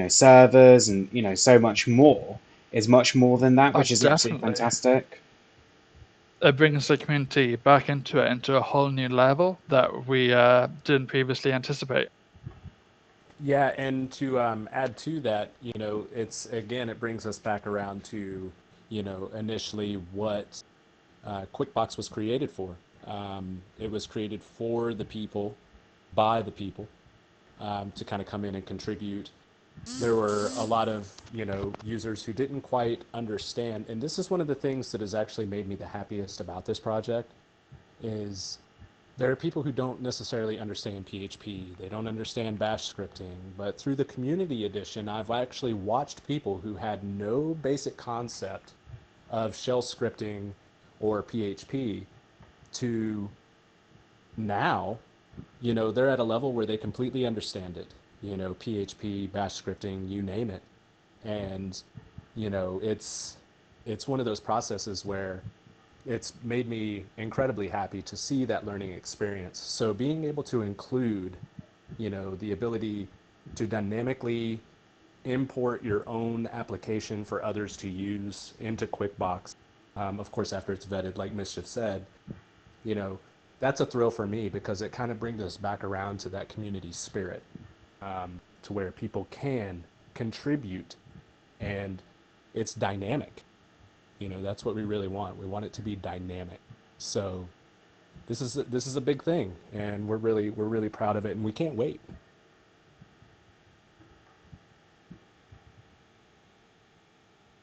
servers, and, so much more. Is much more than that, which is absolutely Definitely. fantastic. It brings the community back into a whole new level that we didn't previously anticipate. Yeah, and to add to that, it brings us back around to, initially what QuickBooks was created for. It was created for the people, by the people, to kind of come in and contribute. There were a lot of, users who didn't quite understand, and this is one of the things that has actually made me the happiest about this project, is there are people who don't necessarily understand PHP. They don't understand bash scripting, but through the community edition, I've actually watched people who had no basic concept of shell scripting or PHP to now, they're at a level where they completely understand it. PHP, bash scripting, you name it. And, it's one of those processes where it's made me incredibly happy to see that learning experience. So being able to include, the ability to dynamically import your own application for others to use into QuickBooks, of course, after it's vetted, like Mischief said, you know, that's a thrill for me because it kind of brings us back around to that community spirit, to where people can contribute and it's dynamic. That's what we really want. We want it to be dynamic. So this is a big thing, and we're really proud of it, and we can't wait.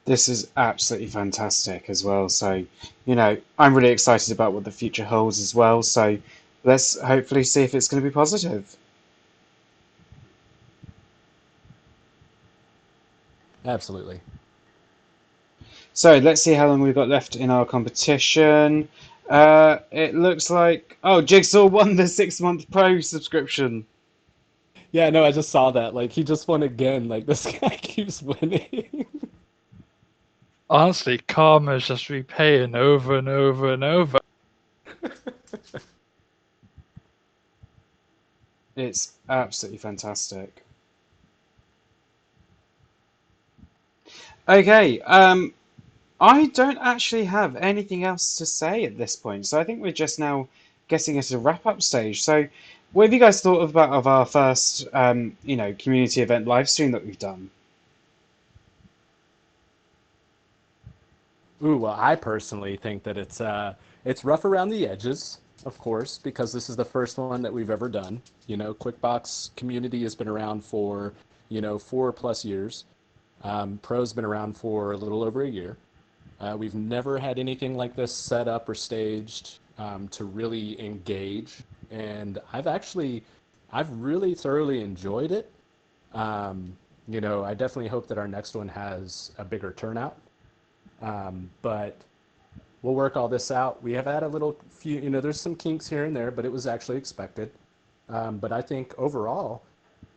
This is absolutely fantastic as well. So, I'm really excited about what the future holds as well. So, let's hopefully see if it's going to be positive. Absolutely. So, let's see how long we've got left in our competition. It looks like, oh, Jigsaw won the 6-month Pro subscription. Yeah, no, I just saw that. Like he just won again. Like this guy keeps winning. Honestly, karma is just repaying over and over and over. It's absolutely fantastic. Okay, I don't actually have anything else to say at this point, so I think we're just now getting at a wrap-up stage. So, what have you guys thought about of our first, community event live stream that we've done? Ooh, well, I personally think that it's rough around the edges, of course, because this is the first one that we've ever done. QuickBooks community has been around for 4+ years. Pro's been around for a little over a year. We've never had anything like this set up or staged to really engage, and I've really thoroughly enjoyed it. I definitely hope that our next one has a bigger turnout. But we'll work all this out. We have had a little few, there's some kinks here and there, but it was actually expected. But I think overall,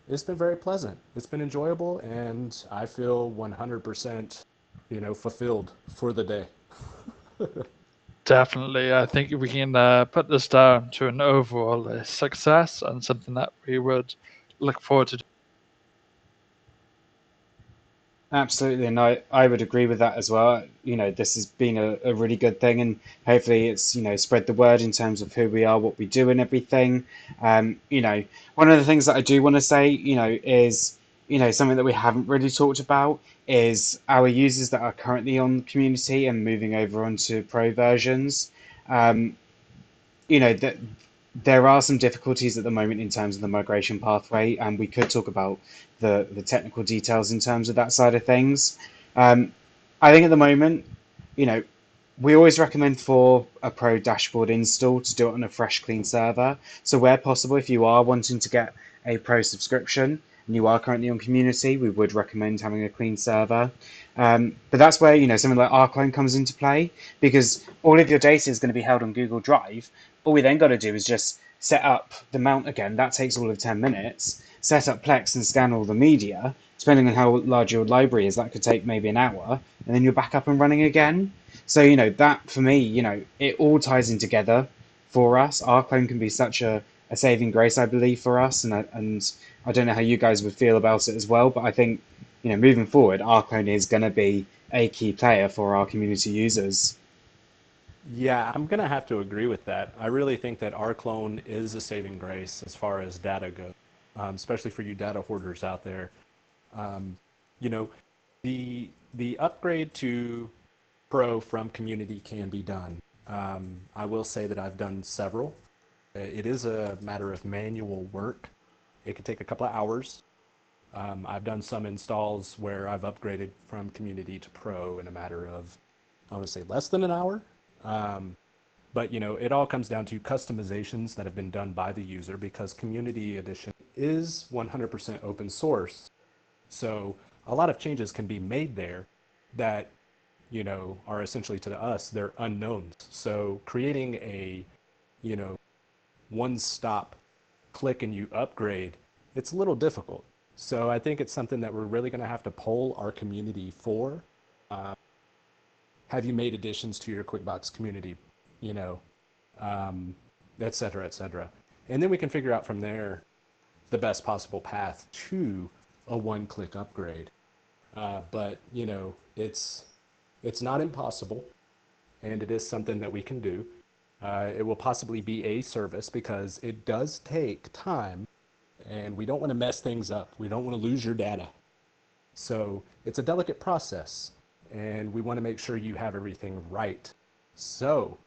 it's been very pleasant. It's been enjoyable, and I feel 100%, fulfilled for the day. Definitely, I think we can put this down to an overall success and something that we would look forward to. Absolutely, and I would agree with that as well. You know, this has been a really good thing, and hopefully it's, you know, spread the word in terms of who we are, what we do, and everything. You know, one of the things that I do want to say, you know, is, you know, something that we haven't really talked about is our users that are currently on community and moving over onto pro versions. Um, you know that there are some difficulties at the moment in terms of the migration pathway, and we could talk about the technical details in terms of that side of things. Um, I think at the moment, you know, we always recommend for a pro dashboard install to do it on a fresh, clean server. So where possible, if you are wanting to get a pro subscription and you are currently on community, we would recommend having a clean server. But that's where, you know, something like Arclone comes into play, because all of your data is going to be held on Google Drive. All we then got to do is just set up the mount again. That takes all of 10 minutes. Set up Plex and scan all the media. Depending on how large your library is, that could take maybe an hour, and then you're back up and running again. So, you know, that for me, you know, it all ties in together for us. Our clone can be such a saving grace, I believe, for us. And I don't know how you guys would feel about it as well, but I think, you know, moving forward, our clone is going to be a key player for our community users. Yeah, I'm gonna have to agree with that. I really think that our clone is a saving grace as far as data goes, especially for you data hoarders out there. Um, you know, the upgrade to Pro from community can be done. I will say that I've done several. It is a matter of manual work. It could take a couple of hours. I've done some installs where I've upgraded from community to Pro in a matter of, I want to say, less than an hour. Um, but you know, it all comes down to customizations that have been done by the user because Community Edition is 100% open source. So a lot of changes can be made there that, you know, are essentially to us, they're unknowns. So creating a, you know, one stop click and you upgrade, it's a little difficult. So I think it's something that we're really going to have to poll our community for. Uh, have you made additions to your QuickBooks community? You know, et cetera, et cetera. And then we can figure out from there the best possible path to a one-click upgrade. But you know, it's not impossible, and it is something that we can do. It will possibly be a service because it does take time, and we don't want to mess things up. We don't want to lose your data. So it's a delicate process, and we want to make sure you have everything right. So,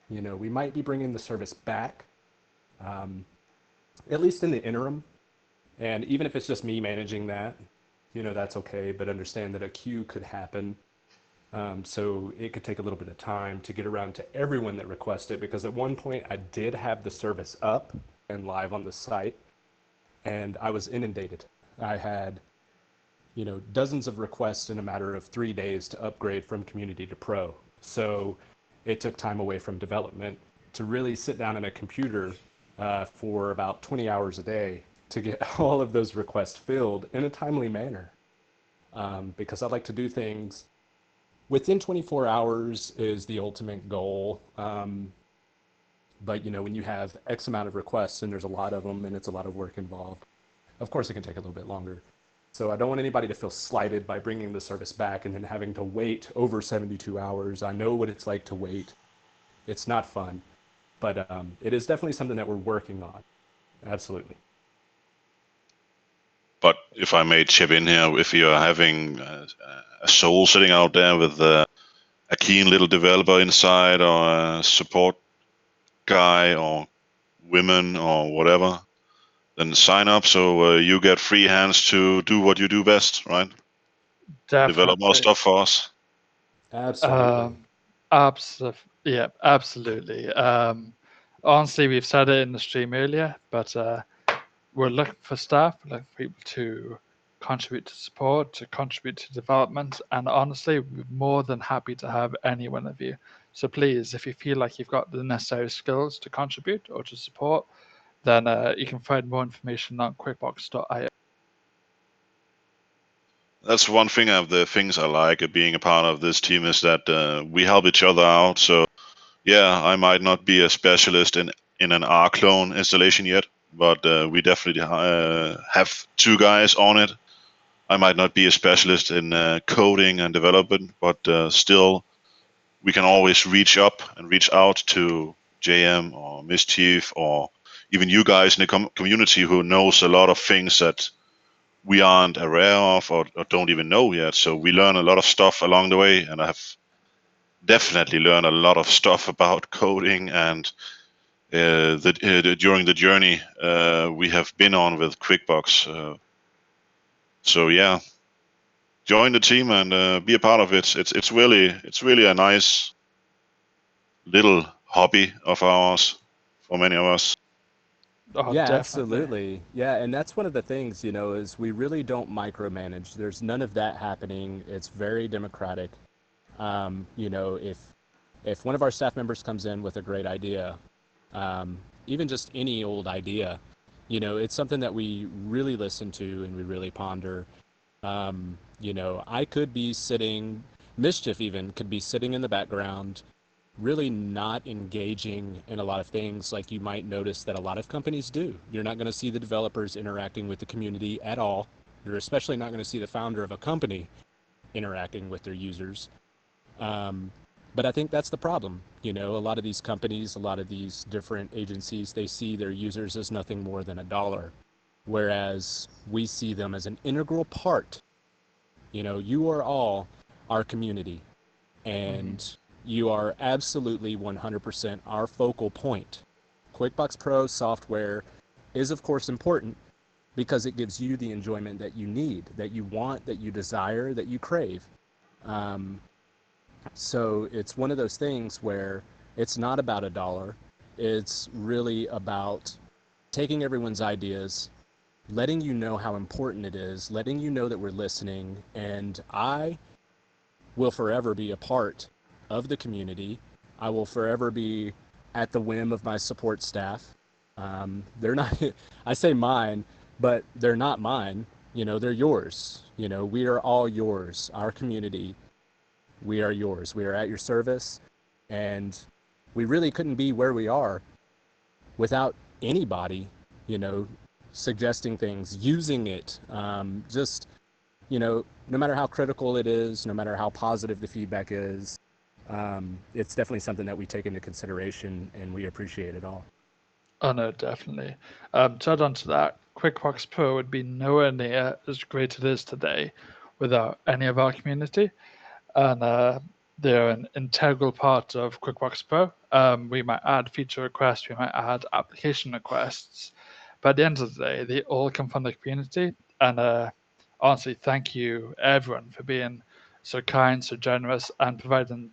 you know, we might be bringing the service back, um, at least in the interim. And even if it's just me managing that, you know, that's okay. But understand that a queue could happen. So it could take a little bit of time to get around to everyone that requested, because at one point I did have the service up and live on the site, and I was inundated. I had, you know, dozens of requests in a matter of 3 days to upgrade from community to pro. So it took time away from development to really sit down at a computer for about 20 hours a day to get all of those requests filled in a timely manner. Because I like to do things within 24 hours is the ultimate goal. But you know, when you have X amount of requests and there's a lot of them and it's a lot of work involved, of course it can take a little bit longer. So I don't want anybody to feel slighted by bringing the service back and then having to wait over 72 hours. I know what it's like to wait. It's not fun, but it is definitely something that we're working on. Absolutely. But if I may chip in here, if you're having a soul sitting out there with a keen little developer inside, or a support guy, or women, or whatever, then sign up so you get free hands to do what you do best, right? Develop more Definitely. stuff for us. Absolutely. Yeah, absolutely. Honestly, we've said it in the stream earlier, but we're looking for staff, we're looking for people to contribute to support, to contribute to development, and honestly, we're more than happy to have any one of you. So please, if you feel like you've got the necessary skills to contribute or to support, then you can find more information on quickbox.io. That's one thing of the things I like of being a part of this team, is that we help each other out. So yeah, I might not be a specialist in an R clone installation yet, but we definitely have two guys on it I might not be a specialist in coding and development, but still, we can always reach out to JM or Mischief or even you guys in the community who knows a lot of things that we aren't aware of or don't even know yet. So we learn a lot of stuff along the way, and I have definitely learned a lot of stuff about coding and during the journey we have been on with QuickBooks. So yeah, join the team and be a part of it. It's really a nice little hobby of ours for many of us. Oh, Yeah, definitely. absolutely. Yeah, and that's one of the things, is we really don't micromanage. There's none of that happening. It's very democratic. If one of our staff members comes in with a great idea, even just any old idea, it's something that we really listen to and we really ponder. I could be sitting, Mischief even could be sitting in the background, really not engaging in a lot of things like you might notice that a lot of companies do. You're not going to see the developers interacting with the community at all. You're especially not going to see the founder of a company interacting with their users. But I think that's the problem. A lot of these companies, a lot of these different agencies, they see their users as nothing more than a dollar, whereas we see them as an integral part. You are all our community, and you are absolutely 100% our focal point. QuickBooks Pro software is, of course, important because it gives you the enjoyment that you need, that you want, that you desire, that you crave. So it's one of those things where it's not about a dollar. It's really about taking everyone's ideas, letting you know how important it is, letting you know that we're listening, and I will forever be a part of the community. I will forever be at the whim of my support staff. They're not, I say mine, but they're not mine. They're yours. We are all yours. Our community, we are yours. We are at your service. And we really couldn't be where we are without anybody, you know, suggesting things, using it. No matter how critical it is, no matter how positive the feedback is, it's definitely something that we take into consideration and we appreciate it all. Oh no, definitely. To add on to that, QuickBooks Pro would be nowhere near as great as it is today without any of our community, and they're an integral part of QuickBooks Pro. We might add feature requests, we might add application requests, but at the end of the day, they all come from the community. And honestly, thank you everyone for being so kind, so generous, and providing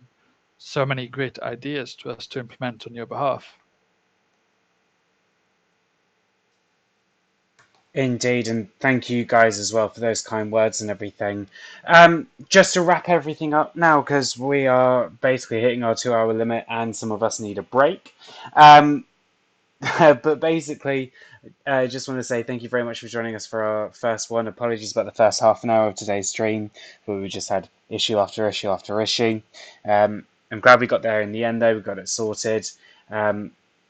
so many great ideas to us to implement on your behalf. Indeed, and thank you guys as well for those kind words and everything. Just to wrap everything up now, because we are basically hitting our 2 hour limit and some of us need a break. But basically, I just want to say thank you very much for joining us for our first one. Apologies about the first half an hour of today's stream, but we just had issue after issue after issue. I'm glad we got there in the end, though. We got it sorted.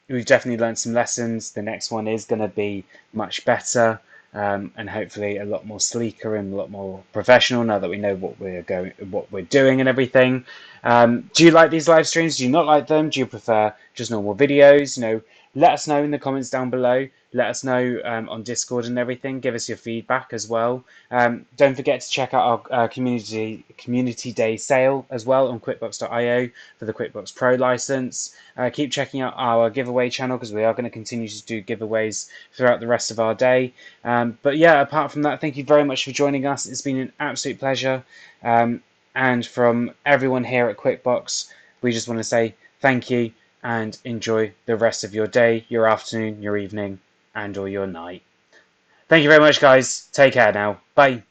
We've definitely learned some lessons. The next one is going to be much better, and hopefully a lot more sleeker and a lot more professional now that we know what we're doing and everything. Do you like these live streams? Do you not like them? Do you prefer just normal videos? Let us know in the comments down below. Let us know on Discord and everything. Give us your feedback as well. Don't forget to check out our community day sale as well on QuickBooks.io for the QuickBooks Pro license. Keep checking out our giveaway channel because we are going to continue to do giveaways throughout the rest of our day. But yeah, apart from that, thank you very much for joining us. It's been an absolute pleasure. And from everyone here at QuickBooks, we just want to say thank you and enjoy the rest of your day, your afternoon, your evening, and or your night. Thank you very much, guys. Take care now. Bye.